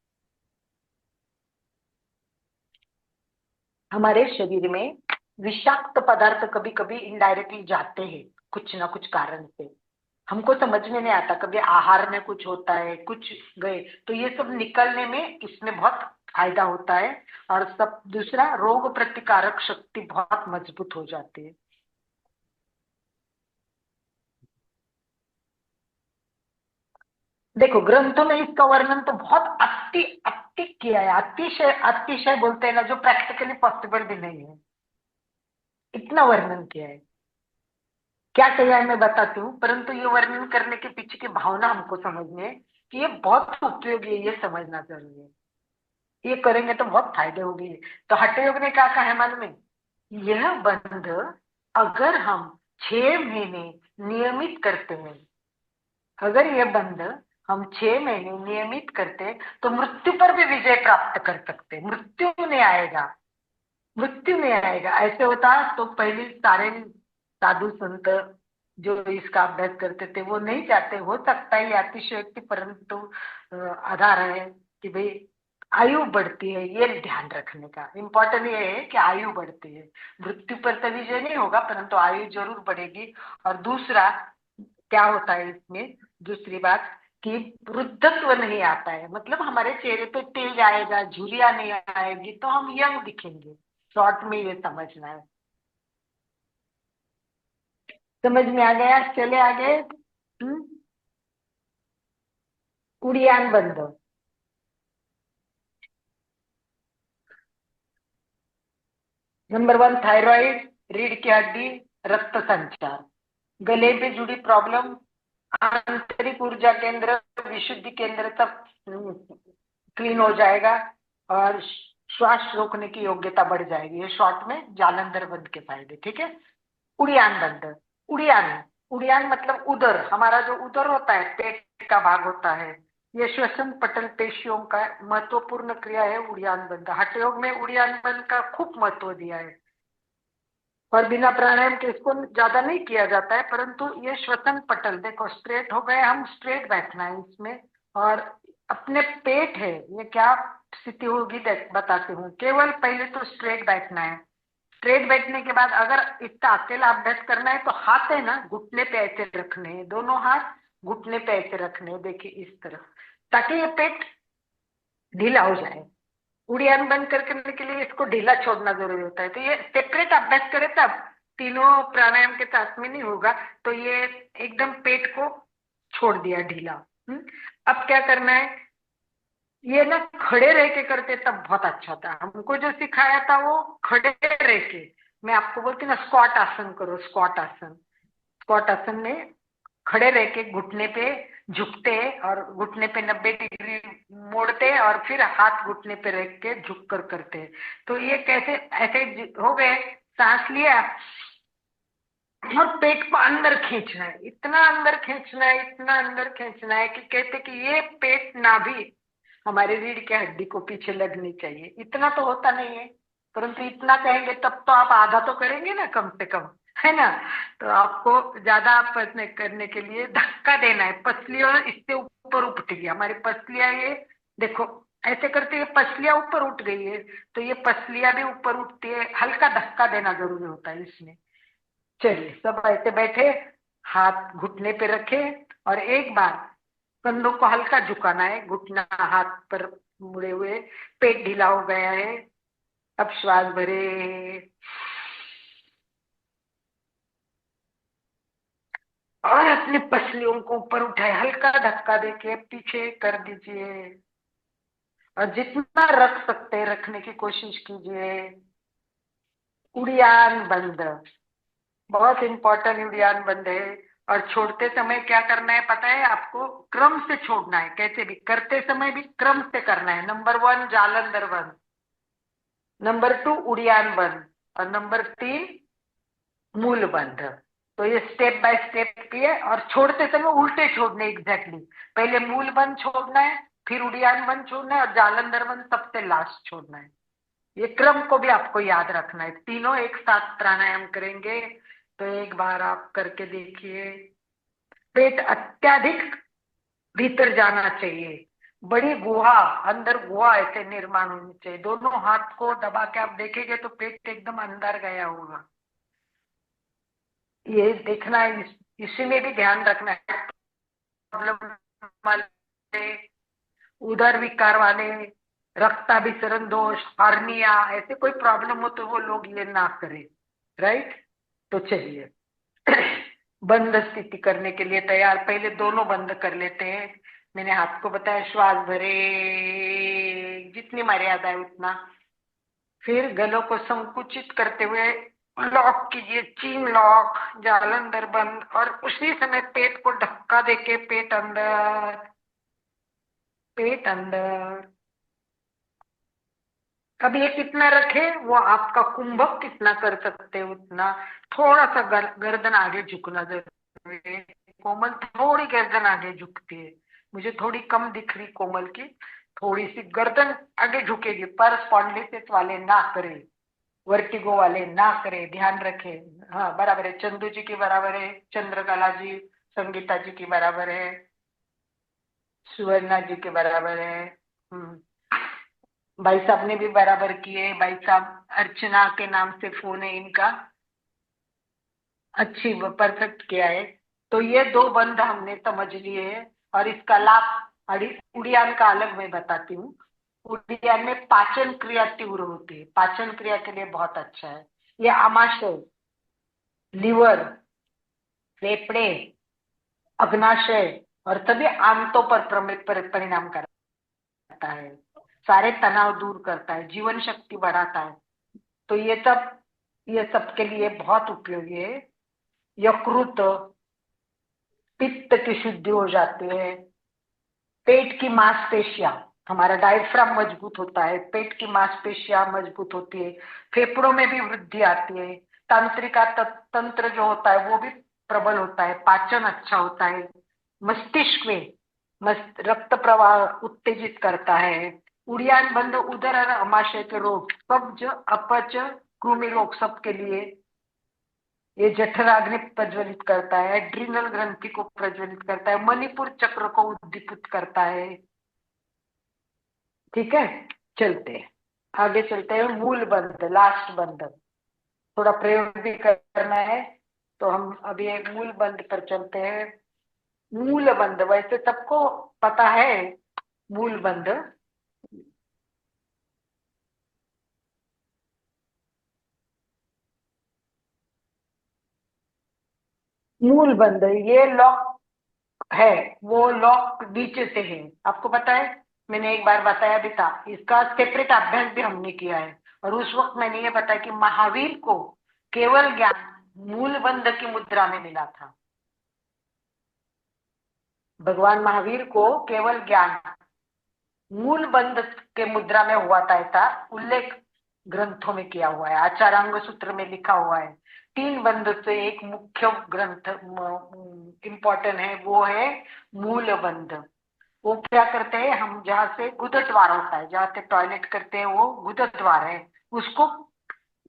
Speaker 3: हमारे शरीर में विषाक्त पदार्थ कभी कभी इनडायरेक्टली जाते हैं कुछ ना कुछ कारण से, हमको समझ में नहीं आता, कभी आहार में कुछ होता है, कुछ गए, तो ये सब निकलने में इसमें बहुत फायदा होता है। और सब दूसरा, रोग प्रतिकारक शक्ति बहुत मजबूत हो जाती है। देखो, ग्रंथों में इसका वर्णन तो बहुत अति अति किया है, अतिशय अतिशय बोलते हैं ना, जो प्रैक्टिकली पॉसिबल भी नहीं है, इतना वर्णन किया है। क्या किया है मैं बताती हूँ, परंतु ये वर्णन करने के पीछे की भावना हमको समझनी है कि ये बहुत उपयोगी है, ये समझना जरूरी है। ये करेंगे तो बहुत फायदे होंगे। तो हठ योग ने क्या कहा है मन में, यह बंध अगर हम 6 महीने नियमित करते हैं, अगर ये बंध हम 6 महीने नियमित करते हैं तो मृत्यु पर भी विजय प्राप्त कर सकते हैं, मृत्यु नहीं आएगा, मृत्यु नहीं आएगा। ऐसे होता तो पहले सारे साधु संत जो इसका अभ्यास करते थे वो नहीं चाहते, हो सकता है अतिशयोक्ति, परंतु आधार है कि भाई आयु बढ़ती है, ये ध्यान रखने का इम्पोर्टेंट ये है कि आयु बढ़ती है, मृत्यु पर तो विजय नहीं होगा परंतु आयु जरूर बढ़ेगी। और दूसरा क्या होता है इसमें, दूसरी बात कि वृद्धत्व नहीं आता है, मतलब हमारे चेहरे पे तेज आएगा, झुर्रियां नहीं आएगी, तो हम यंग दिखेंगे, शॉर्ट में ये समझना है। समझ में आ गया? चले आगे। उड़ियान बंद। नंबर 1 थायराइड, रीढ़ की हड्डी, रक्त संचार, गले पे जुड़ी प्रॉब्लम, आंतरिक ऊर्जा केंद्र, विशुद्धि केंद्र तक क्लीन हो जाएगा और श्वास रोकने की योग्यता बढ़ जाएगी। ये शॉर्ट में जालंधर बंद के फायदे। ठीक है। उड़ियान बंद। उड़ियान, उड़ियान मतलब उदर, हमारा जो उदर होता है, पेट का भाग होता है, ये श्वसन पटल पेशियों का महत्वपूर्ण क्रिया है उड़ियान बंद। हठयोग में उड़ियान बंद का खूब महत्व दिया है और बिना प्राणायाम के इसको ज्यादा नहीं किया जाता है, परंतु ये श्वसन पटल देखो स्ट्रेट हो गए, हम स्ट्रेट बैठना है इसमें। और अपने पेट है, ये क्या स्थिति होगी बताती हूँ। केवल पहले तो स्ट्रेट बैठना है। स्ट्रेट बैठने के बाद अगर इतना अकेला अभ्यास करना है तो हाथ है ना घुटने पे ऐसे रखने हैं, दोनों हाथ घुटने पे ऐसे रखने हैं, देखिए इस तरफ, ताकि ये पेट ढीला हो जाए। उड़ियान बंद करने के लिए इसको ढीला छोड़ना जरूरी होता है। तो ये सेपरेट अभ्यास करे तब, तीनों प्राणायाम के साथ में नहीं होगा। तो ये एकदम पेट को छोड़ दिया ढीला। अब क्या करना है, ये ना खड़े रह के करते तब बहुत अच्छा था। हमको जो सिखाया था वो खड़े रह के, मैं आपको बोलती ना स्क्वाट आसन करो, स्क्वाट आसन। स्क्वाट आसन में खड़े रह के घुटने पे झुकते और घुटने पे 90 डिग्री मोड़ते और फिर हाथ घुटने पे रख के झुक कर करते। तो ये कैसे ऐसे हो गए, सांस लिया और पेट को अंदर खींचना है, इतना अंदर खींचना है, इतना अंदर खींचना है कि कहते कि ये पेट नाभि हमारे रीढ़ के हड्डी को पीछे लगनी चाहिए। इतना तो होता नहीं है, परंतु इतना कहेंगे तब तो आप आधा तो करेंगे ना कम से कम, है ना। तो आपको ज्यादा करने के लिए धक्का देना है। पसलियां इससे ऊपर उठ गई हमारी पसलियां, ये देखो ऐसे करते ये पसलियां ऊपर उठ गई है, तो ये पसलियां भी ऊपर उठती है, हल्का धक्का देना जरूरी होता है इसमें। चलिए सब ऐसे बैठे, हाथ घुटने पे रखे और एक बार कंधों को हल्का झुकाना है, घुटना हाथ पर मुड़े हुए, पेट ढीला हो गया है। अब श्वास भरे और अपने पसलियों को ऊपर उठाए, हल्का धक्का देके पीछे कर दीजिए और जितना रख सकते हैं रखने की कोशिश कीजिए। उड़ियान बंद, बहुत इंपॉर्टेंट उड़ियान बंद है। और छोड़ते समय क्या करना है पता है आपको, क्रम से छोड़ना है, कैसे भी करते समय भी क्रम से करना है। नंबर 1 जालंधर बंद, नंबर 2 उड़ियान बंद और नंबर 3 मूल बंद। तो ये स्टेप बाय स्टेप की है और छोड़ते समय उल्टे छोड़ने एग्जैक्टली, पहले मूल बंद छोड़ना है, फिर उड़ियान बंद छोड़ना है और जालंधर बंद सबसे लास्ट छोड़ना है। ये क्रम को भी आपको याद रखना है। तीनों एक साथ प्राणायाम करेंगे तो एक बार आप करके देखिए। पेट अत्यधिक भीतर जाना चाहिए, बड़ी गुहा, अंदर गुहा ऐसे निर्माण होनी चाहिए। दोनों हाथ को दबा के आप देखेंगे तो पेट एकदम अंदर गया होगा, ये देखना है। इसी में भी ध्यान रखना है। प्रॉब्लम वाले, उदर विकार वाले, रक्ताभिसरण दोष, हार्निया, ऐसे कोई प्रॉब्लम हो तो वो लोग ये ना करें। राइट। तो चलिए बंद स्थिति करने के लिए तैयार, पहले दोनों बंद कर लेते हैं। मैंने आपको बताया श्वास भरे जितनी मर्यादा है उतना, फिर गलों को संकुचित करते हुए लॉक कीजिए, चीन लॉक, जालंधर बंद और उसी समय पेट को धक्का देके पेट अंदर, पेट अंदर। अब ये कितना रखे वो आपका कुंभक कितना कर सकते हैं उतना। थोड़ा सा गर्दन आगे झुकना जरूरी है। कोमल थोड़ी गर्दन आगे झुकती है, मुझे थोड़ी कम दिख रही कोमल की, थोड़ी सी गर्दन आगे झुकेगी, पर स्पॉन्डिलिटिस वाले ना करें, वर्टिगो वाले ना करें, ध्यान रखें। हाँ बराबर है, चंदू जी की बराबर है, चंद्रकला जी, संगीता जी की बराबर है, सुवर्णा जी के बराबर है। भाई साहब ने भी बराबर किए। भाई साहब अर्चना के नाम से फोन है इनका, अच्छी परफेक्ट किया है। तो ये दो बंद हमने समझ लिए हैं और इसका लाभ उड़ियान का अलग मैं बताती हूँ। उड़ियान में पाचन क्रिया तीव्र होती है, पाचन क्रिया के लिए बहुत अच्छा है। ये आमाशय, लीवर, फेफड़े, अग्नाशय और सभी आंतों पर परिणाम करता है, सारे तनाव दूर करता है, जीवन शक्ति बढ़ाता है। तो ये सब के लिए बहुत उपयोगी है। यकृत, पित्त की शुद्धि हो जाती है, पेट की मांसपेशियां, हमारा डायफ्राम मजबूत होता है, पेट की मांसपेशियां मजबूत होती है, फेफड़ों में भी वृद्धि आती है, तंत्रिका तंत्र जो होता है वो भी प्रबल होता है, पाचन अच्छा होता है, मस्तिष्क में रक्त प्रवाह उत्तेजित करता है, उड़ियान बंद, उदर और आमाशय के रोग, कब्ज, अपच, कृमि रोग सबके लिए ये जठराग्नि प्रज्वलित करता है, एड्रिनल ग्रंथि को प्रज्वलित करता है, मणिपुर चक्र को उद्दीपित करता है। ठीक है, चलते हैं आगे, चलते हैं मूल बंध, लास्ट बंध। थोड़ा प्रयोग भी करना है तो हम अभी एक मूल बंध पर चलते हैं। मूल बंध वैसे सबको पता है, मूल बंध मूल बंध ये लॉक है, वो लॉक नीचे से है, आपको पता है, मैंने एक बार बताया भी था, इसका सेपरेट अभ्यास भी हमने किया है। और उस वक्त मैंने ये बताया कि महावीर को केवल ज्ञान मूल बंध की मुद्रा में मिला था। भगवान महावीर को केवल ज्ञान मूल बंध के मुद्रा में हुआ था, ऐसा उल्लेख ग्रंथों में किया हुआ है, आचारांग सूत्र में लिखा हुआ है। 3 बंध से एक मुख्य ग्रंथ इम्पोर्टेंट है, वो है मूल बंध। वो क्या करते हैं, हम जहाँ से गुदद्वार होता है, जहाँ से टॉयलेट करते हैं वो गुदद्वार है, उसको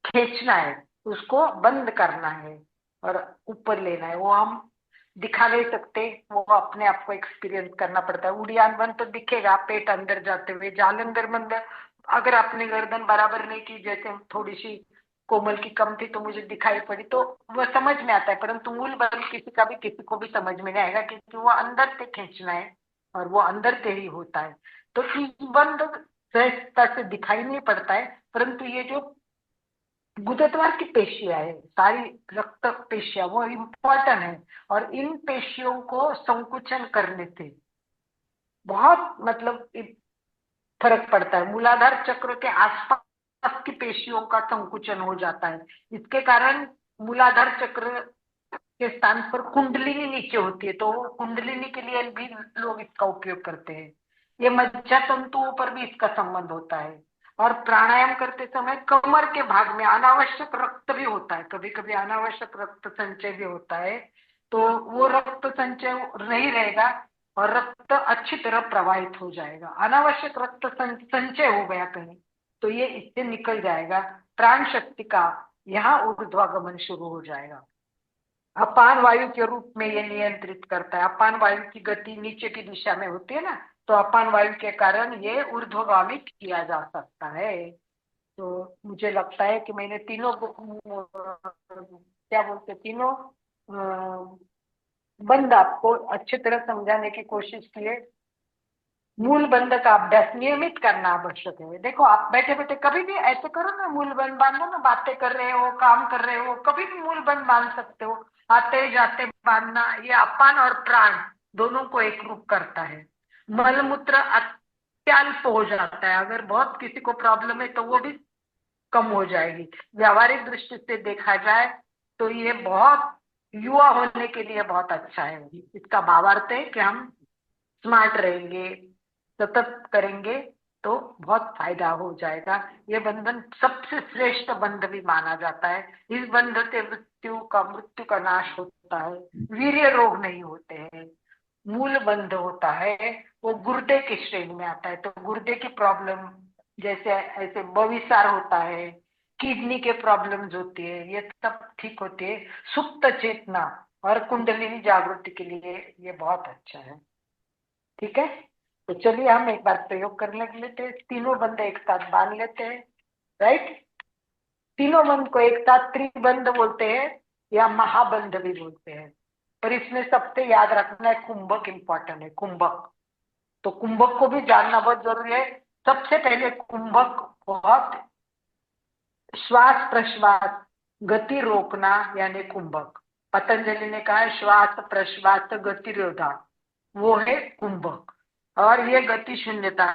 Speaker 3: खींचना है, उसको बंद करना है और ऊपर लेना है। वो हम दिखा नहीं सकते, वो अपने आप को एक्सपीरियंस करना पड़ता है। उड़ियान बंद तो दिखेगा, पेट अंदर जाते हुए, जालंधर बंद अगर आपने गर्दन बराबर नहीं की, जैसे थोड़ी सी कोमल की कम थी तो मुझे दिखाई पड़ी, तो वो समझ में आता है। परंतु मूल बंद किसी को भी समझ में नहीं आएगा, क्योंकि वो अंदर से खींचना है और वो अंदर से ही होता है। तो इस बंद सहजता से दिखाई नहीं पड़ता है, परंतु ये जो गुदद्वार की पेशियां है, सारी रक्त पेशियां, वो इम्पोर्टेंट है। और इन पेशियों को संकुचन करने से बहुत मतलब फर्क पड़ता है। मूलाधार चक्र के आसपास की पेशियों का संकुचन हो जाता है, इसके कारण मूलाधार चक्र के स्थान पर कुंडलिनी नीचे होती है, तो वो कुंडलिनी के लिए भी लोग इसका उपयोग करते हैं। ये मज्जा तंतुओं पर भी इसका संबंध होता है। और प्राणायाम करते समय कमर के भाग में अनावश्यक रक्त भी होता है, कभी कभी अनावश्यक रक्त संचय भी होता है, तो वो रक्त संचय नहीं रहेगा और रक्त अच्छी तरह प्रवाहित हो जाएगा। अनावश्यक रक्त संचय हो गया कहीं तो ये इससे निकल जाएगा, प्राण शक्ति का यहाँ ऊर्ध्वागमन शुरू हो जाएगा। अपान वायु के रूप में ये नियंत्रित करता है। अपान वायु की गति नीचे की दिशा में होती है ना, तो अपान वायु के कारण ये ऊर्ध्वगामी किया जा सकता है। तो मुझे लगता है कि मैंने तीनों क्या बोलते तीनों बंद आपको अच्छी तरह समझाने की कोशिश की है। मूल बंध का अभ्यास नियमित करना आवश्यक है। देखो, आप बैठे बैठे कभी भी ऐसे करो ना, मूल बंध बांधो ना, बातें कर रहे हो, काम कर रहे हो, कभी भी मूल बंध बांध सकते हो। आते जाते बांधना, ये अपान और प्राण दोनों को एक रूप करता है। मलमूत्र अत्यल्प हो जाता है, अगर बहुत किसी को प्रॉब्लम है तो वो भी कम हो जाएगी। व्यावहारिक दृष्टि से देखा जाए तो ये बहुत युवा होने के लिए बहुत अच्छा है। इसका भावार्थ है कि हम स्मार्ट रहेंगे, सतत करेंगे तो बहुत फायदा हो जाएगा। ये बंधन सबसे श्रेष्ठ बंध भी माना जाता है। इस बंध से मृत्यु का नाश होता है, वीर्य रोग नहीं होते हैं। मूल बंध होता है वो गुर्दे की श्रेणी में आता है, तो गुर्दे की प्रॉब्लम जैसे ऐसे बविसार होता है, किडनी के प्रॉब्लम्स होती है, ये सब ठीक होती है। सुप्त चेतना और कुंडलिनी जागृति के लिए ये बहुत अच्छा है। ठीक है, तो चलिए हम एक बार प्रयोग कर लेते हैं। तीनों बंद एक साथ बांध लेते हैं, राइट। तीनों बंद को एक साथ त्रिबंध बोलते हैं या महाबंध भी बोलते हैं, पर इसमें सबसे याद रखना है कुंभक इम्पोर्टेंट है। कुंभक, तो कुंभक को भी जानना बहुत जरूरी है। सबसे पहले कुंभक बहुत श्वास प्रश्वास गति रोकना, यानी कुंभक। पतंजलि ने कहा है श्वास प्रश्वास गतिरोधा, वो है कुंभक। और ये गति शून्यता,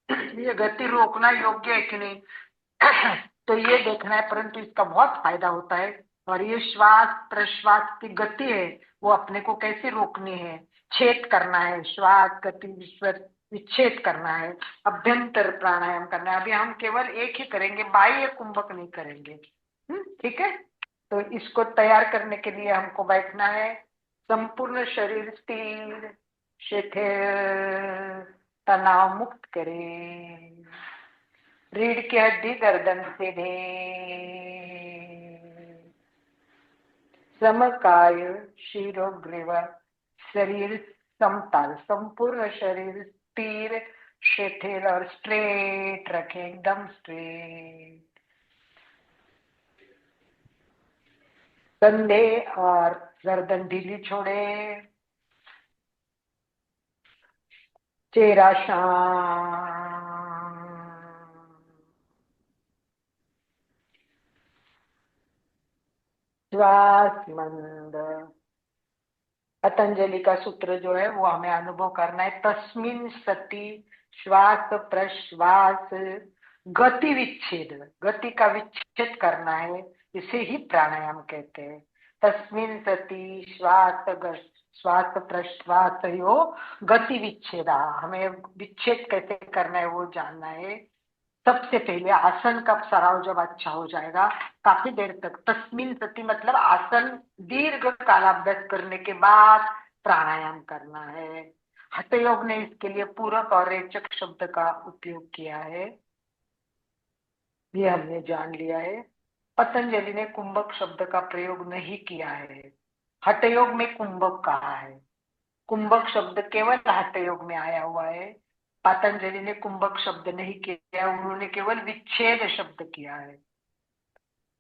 Speaker 3: ये गति रोकना योग्य है कि नहीं तो ये देखना है, परंतु इसका बहुत फायदा होता है। और ये श्वास प्रश्वास की गति है, वो अपने को कैसे रोकनी है, छेद करना है, श्वास गति विच्छेद करना है, अभ्यंतर प्राणायाम करना है। अभी हम केवल एक ही करेंगे, बाह्य कुंभक नहीं करेंगे। ठीक है, तो इसको तैयार करने के लिए हमको बैठना है, संपूर्ण शरीर स्थिर शिथिल तनाव मुक्त करें, रीढ़ की हड्डी गर्दन से दे, समकाय शिरोग्रीव, शरीर समतल, संपूर्ण शरीर स्थिर शिथिल और स्ट्रेट रखें, एकदम स्ट्रेट। कंधे और गर्दन ढीली छोड़े, चेहरा शांत, श्वास मंद। पतंजलि का सूत्र जो है वो हमें अनुभव करना है, तस्मिन सति श्वास प्रश्वास गति विच्छेद, गति का विच्छेद करना है, इसे ही प्राणायाम कहते हैं। तस्मिन सति श्वास श्वास प्रश्वास यो गति विच्छेदा, हमें विच्छेद कैसे करना है वो जानना है। सबसे पहले आसन का सराव जब अच्छा हो जाएगा, काफी देर तक तस्मिन सति मतलब आसन दीर्घ कालाभ्यास करने के बाद प्राणायाम करना है। हठ योग ने इसके लिए पूरक और रेचक शब्द का उपयोग किया है, ये हमने जान लिया है। पतंजलि ने कुंभक शब्द का प्रयोग नहीं किया है, हठ योग में कुंभक कहा है। कुंभक शब्द केवल हठ योग में आया हुआ है, पतंजलि ने कुंभक शब्द नहीं किया, उन्होंने केवल विच्छेद शब्द किया है।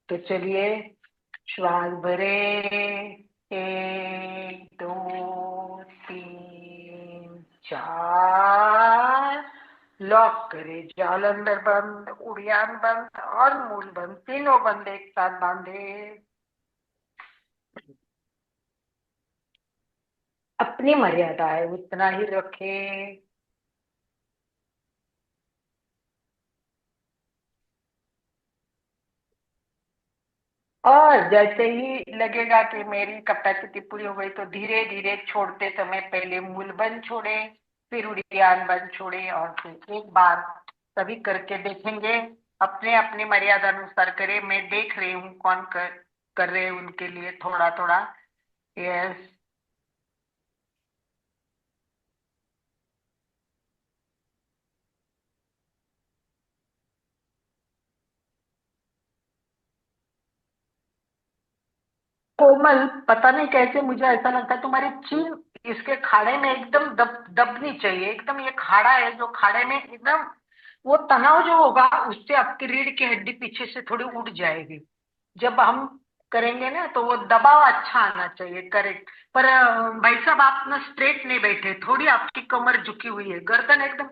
Speaker 3: तो चलिए श्वास भरे, 1 2 3 4, लॉक करे, जाल अंदर बंद, उड़ियान बंद और मूल बंद, तीनों बंद एक साथ बांधे। अपनी मर्यादा है उतना ही रखे। और जैसे ही लगेगा कि मेरी कैपेसिटी पूरी हो गई तो धीरे धीरे छोड़ते समय पहले मूल बंद छोड़े, फिर उड़ियान बंद छोड़े, और फिर एक बार सभी करके देखेंगे। अपने अपनी मर्यादा अनुसार करें, मैं देख रही हूँ कौन कर रहे हैं उनके लिए थोड़ा थोड़ा। यस, कोमल, पता नहीं कैसे मुझे ऐसा लगता है तुम्हारी चीन इसके खाड़े में एकदम दबनी चाहिए, एकदम। ये खाड़ा है जो खाड़े में एकदम, वो तनाव जो होगा उससे आपकी रीढ़ की हड्डी पीछे से थोड़ी उठ जाएगी। जब हम करेंगे ना तो वो दबाव अच्छा आना चाहिए, करेक्ट। पर भाई साहब आप ना स्ट्रेट नहीं बैठे, थोड़ी आपकी कमर झुकी हुई है, गर्दन एकदम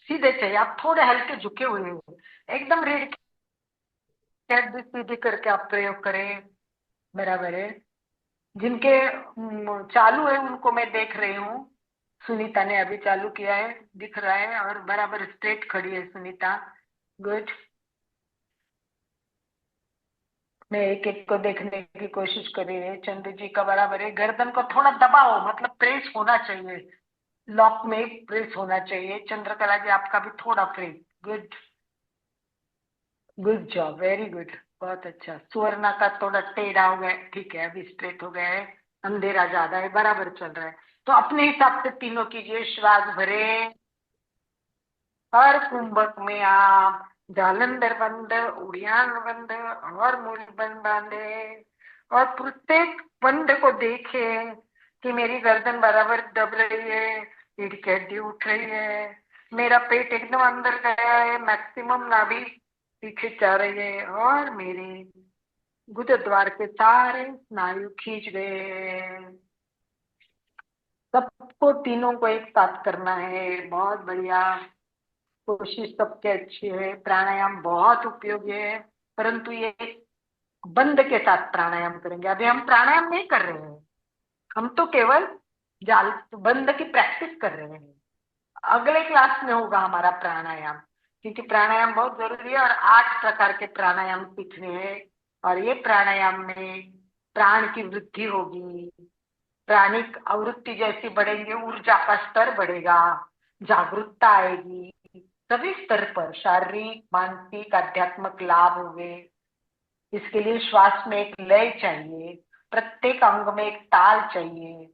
Speaker 3: सीधे चाहिए, आप थोड़े हल्के झुके हुए हैं, एकदम रीढ़ की हड्डी सीधी करके आप प्रयोग करें, बराबर है। जिनके चालू है उनको मैं देख रही हूँ, सुनीता ने अभी चालू किया है, दिख रहा है, और बराबर स्ट्रेट खड़ी है सुनीता, गुड। मैं एक एक को देखने की कोशिश कर रही है, चंद्र जी का बराबर है, गर्दन को थोड़ा दबाओ, मतलब प्रेस होना चाहिए, लॉक में प्रेस होना चाहिए। चंद्रकला जी आपका भी थोड़ा press, good, good job, very good, बहुत अच्छा। सुवर्णा का थोड़ा टेढ़ा हो गया, ठीक है, अभी स्ट्रेट हो गया है, अंधेरा ज्यादा है, बराबर चल रहा है। तो अपने हिसाब से तीनों कीजिए, श्वास भरे और कुंभक में आप जालंधर बंद, उड़ियान बंद और मूल बंद बांधे, और प्रत्येक बंद को देखे कि मेरी गर्दन बराबर दब रही है, रीढ़ की हड्डी उठ रही है, मेरा पेट एकदम अंदर गया है, मैक्सिमम नाभि पीछे जा रही है, और मेरे गुदद्वार के सारे स्नायु खींच गए। सबको तीनों को एक साथ करना है, बहुत बढ़िया, कोशिश सबके अच्छी है। प्राणायाम बहुत उपयोगी है, परंतु ये बंद के साथ प्राणायाम करेंगे। अभी हम प्राणायाम नहीं कर रहे हैं, हम तो केवल जाल बंद की प्रैक्टिस कर रहे हैं। अगले क्लास में होगा हमारा प्राणायाम, क्योंकि प्राणायाम बहुत जरूरी है और 8 प्रकार के प्राणायाम सीखने हैं। और ये प्राणायाम में प्राण की वृद्धि होगी, प्राणिक आवृत्ति जैसी बढ़ेंगे, ऊर्जा का स्तर बढ़ेगा, जागरूकता आएगी, सभी स्तर पर शारीरिक मानसिक आध्यात्मिक लाभ होंगे। इसके लिए श्वास में एक लय चाहिए, प्रत्येक अंग में एक ताल चाहिए।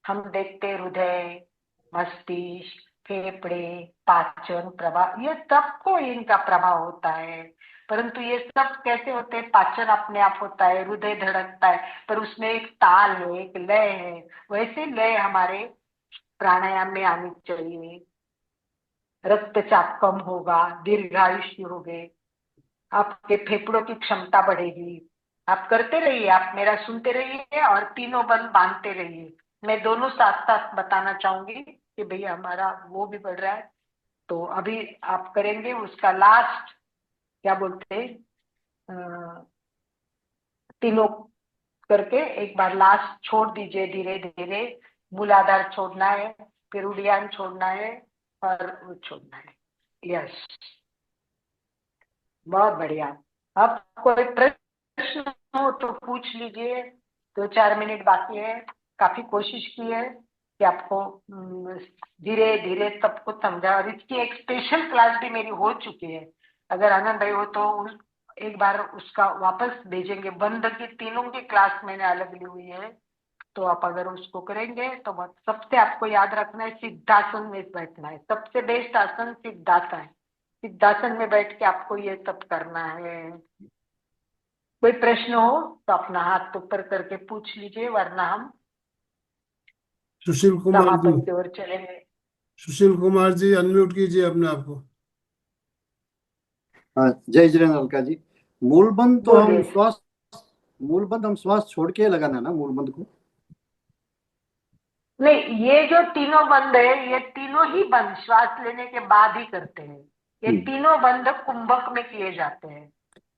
Speaker 3: हम देखते हृदय, मस्तिष्क, फेफड़े, पाचन प्रभाव, ये सबको इनका प्रभाव होता है। परंतु ये सब कैसे होते हैं? पाचन अपने आप होता है, हृदय धड़कता है, पर उसमें एक ताल है, एक लय है। वैसे लय हमारे प्राणायाम में आनी चाहिए। रक्तचाप कम होगा, दीर्घायुष्य होगे, आपके फेफड़ों की क्षमता बढ़ेगी। आप करते रहिए, आप मेरा सुनते रहिए और तीनों बंद बांधते रहिए। मैं दोनों साथ साथ बताना चाहूंगी कि भैया हमारा वो भी बढ़ रहा है। तो अभी आप करेंगे, उसका लास्ट क्या बोलते हैं, तीनों करके एक बार लास्ट छोड़ दीजिए धीरे धीरे। मूलाधार छोड़ना है, फिर उड़ियान छोड़ना है और वो छोड़ना है। यस, बहुत बढ़िया। अब कोई प्रश्न हो तो पूछ लीजिए, 2-4 मिनट बाकी है। काफी कोशिश की है कि आपको धीरे धीरे सब कुछ समझा, और इसकी एक स्पेशल क्लास भी मेरी हो चुकी है। अगर आनंद भाई हो तो एक बार उसका वापस भेजेंगे। बंद की तीनों की क्लास मैंने अलग ली हुई है, तो आप अगर उसको करेंगे तो सबसे आपको याद रखना है सिद्धासन में बैठना है। सबसे बेस्ट आसन सिद्धासन है। सिद्धासन में बैठ के आपको ये सब करना है। कोई प्रश्न हो तो अपना हाथ ऊपर करके पूछ लीजिए, वरना हम
Speaker 2: सुशील कुमार जी,
Speaker 3: समापन की ओर चलेंगे।
Speaker 2: सुशील कुमार जी अनम्यूट कीजिए अपने आप को।
Speaker 5: हाँ, जय जिनेन्द्र अलका जी। मूलबंध तो हम
Speaker 3: बोलिए।
Speaker 5: श्वास मूलबंध हम श्वास छोड़ के लगाना है ना, मूलबंध को?
Speaker 3: नहीं, ये जो तीनों बंद है, ये तीनों ही बंद श्वास लेने के बाद ही करते हैं। ये तीनों बंद कुंभक में किए जाते हैं,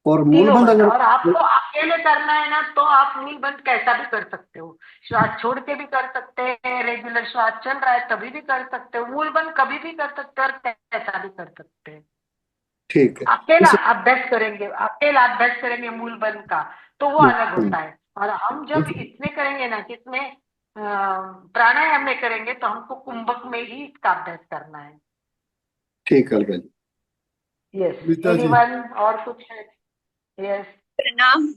Speaker 5: और
Speaker 3: तीनों
Speaker 5: मूलबंध
Speaker 3: बंद।
Speaker 5: अगर
Speaker 3: और आपको अकेले करना है ना, तो आप मूल बंद कैसा भी कर सकते हो। श्वास छोड़ के भी कर सकते हैं, रेगुलर श्वास चल रहा है तभी भी कर सकते हो, मूल बंद कभी भी कर सकते हो और कैसा भी कर सकते हैं।
Speaker 5: ठीक है।
Speaker 3: अकेला
Speaker 5: इसे
Speaker 3: अभ्यास करेंगे, अकेला अभ्यास करेंगे मूल बंद का, तो वो अलग होता है। और हम जब इसमें करेंगे ना, किसमें, प्राणायाम में करेंगे, तो हमको कुंभक में ही इसका अभ्यास करना है।
Speaker 5: ठीक है अलका जी।
Speaker 3: यस,
Speaker 2: गीता जी,
Speaker 3: एनीवन और कुछ है? यस
Speaker 1: प्रणाम।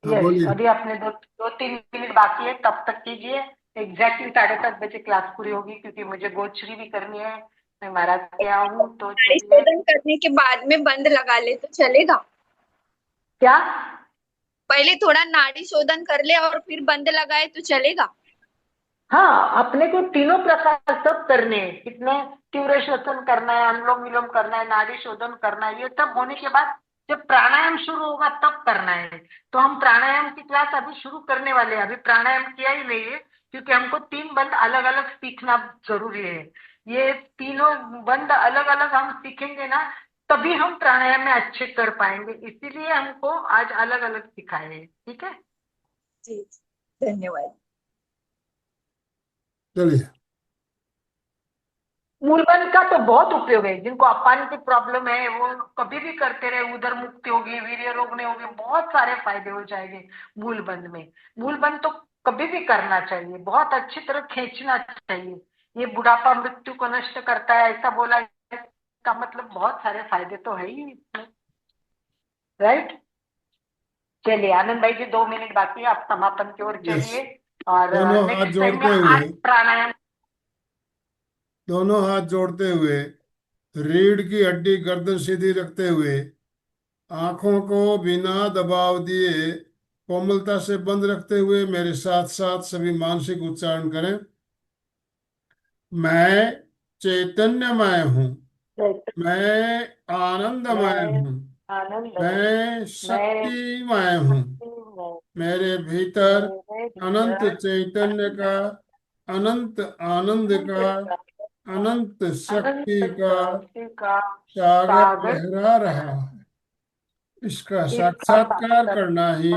Speaker 2: हाँ
Speaker 3: यस,
Speaker 2: बोलिए।
Speaker 3: अभी आपने 2-3 मिनट बाकी है, तब तक कीजिए। एग्जैक्टली 7:30 बजे क्लास पूरी होगी, क्योंकि मुझे गोचरी भी करनी है। मैं महाराज के यहाँ हूँ, तो
Speaker 1: नाड़ी
Speaker 3: चलिए।
Speaker 1: शोधन करने के बाद में बंद लगा ले तो चलेगा?
Speaker 3: क्या?
Speaker 1: पहले थोड़ा नाड़ी शोधन कर ले और फिर बंद लगाए तो चलेगा?
Speaker 3: हाँ, अपने को तीनों प्रकार सब करने हैं। कितने तीव्र श्वसन करना है, अनुलोम विलोम करना है, नाड़ी शोधन करना है, ये सब होने के बाद जब प्राणायाम शुरू होगा तब करना है। तो हम प्राणायाम की क्लास अभी शुरू करने वाले हैं। अभी प्राणायाम किया ही नहीं है, क्योंकि हमको 3 बंद अलग अलग सीखना जरूरी है। ये तीनों बंद अलग अलग हम सीखेंगे ना, तभी हम प्राणायाम में अच्छे कर पाएंगे। इसीलिए हमको आज अलग अलग सिखाए हैं। ठीक है,
Speaker 1: जी, धन्यवाद।
Speaker 2: चलिए।
Speaker 3: मूलबंध का तो बहुत उपयोग है। जिनको अपान की प्रॉब्लम है वो कभी भी करते रहे, उधर मुक्ति होगी, वीर्य रोग नहीं होगी, बहुत सारे फायदे हो जाएंगे मूलबंध में। मूलबंध तो कभी भी करना चाहिए, बहुत अच्छी तरह खींचना चाहिए। ये बुढ़ापा मृत्यु को नष्ट करता है ऐसा बोला, इसका मतलब बहुत सारे फायदे तो है ही इसमें, राइट। चलिए आनंद भाई जी, 2 मिनट बाकी है, आप समापन की ओर
Speaker 2: यस,
Speaker 3: चलिए। और
Speaker 2: दोनों हाथ
Speaker 3: नेक्स्ट टाइम में
Speaker 2: जोड़ते हुए,
Speaker 3: 8 प्राणायाम।
Speaker 2: दोनों हाथ जोड़ते हुए, रीढ़ की हड्डी गर्दन सीधी रखते हुए, आंखों को बिना दबाव दिए कोमलता से बंद रखते हुए मेरे साथ साथ सभी मानसिक उच्चारण करें। मैं चैतन्यमय हूँ, मैं आनंदमय
Speaker 3: मैं
Speaker 2: हूँ,
Speaker 3: आनंद में,
Speaker 2: मैं
Speaker 3: मैं
Speaker 2: शक्तिमय हूँ।
Speaker 3: में,
Speaker 2: मेरे भीतर
Speaker 3: मेरे
Speaker 2: अनंत
Speaker 3: भीतर
Speaker 2: चैतन्य का, अनंत आनंद का, अनंत
Speaker 3: अनंत
Speaker 2: शक्ति का
Speaker 3: शांति का
Speaker 2: सागर
Speaker 3: सागर
Speaker 2: लहरा रहा है। इसका
Speaker 3: इसका
Speaker 2: साक्षात्कार करना ही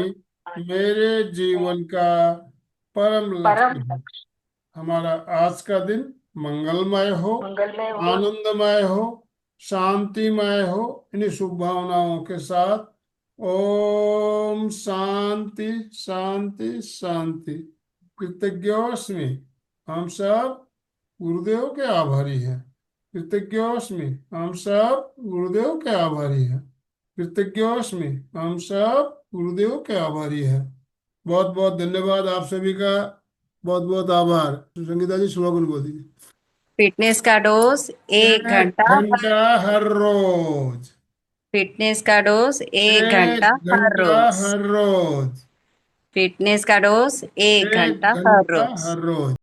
Speaker 2: मेरे जीवन का परम लक्ष्य
Speaker 3: परम
Speaker 2: है। हमारा आज का दिन मंगलमय हो,
Speaker 3: मंगलमय हो।
Speaker 2: आनंदमय हो, शांतिमय हो। इन्हीं शुभ भावनाओं के साथ ओम शांति शांति शांति। कृतज्ञोस्मि। हम सब गुरुदेव के आभारी हैं। कृतज्ञोस्मि। हम सब गुरुदेव के आभारी हैं। कृतज्ञोस्मि। हम सब गुरुदेव के आभारी हैं। बहुत बहुत धन्यवाद आप सभी का। बहुत बहुत आभार। संगीता जी स्लोगन बोल दीजिए।
Speaker 6: फिटनेस का डोज 1 घंटा।
Speaker 2: हर रोज।
Speaker 6: फिटनेस का डोज 1 घंटा
Speaker 2: 1 घंटा
Speaker 6: हर रोज।
Speaker 2: हर रोज।
Speaker 6: फिटनेस का डोज 1 घंटा
Speaker 2: 1
Speaker 6: हर
Speaker 2: घंटा
Speaker 6: रोज।
Speaker 2: हर रोज।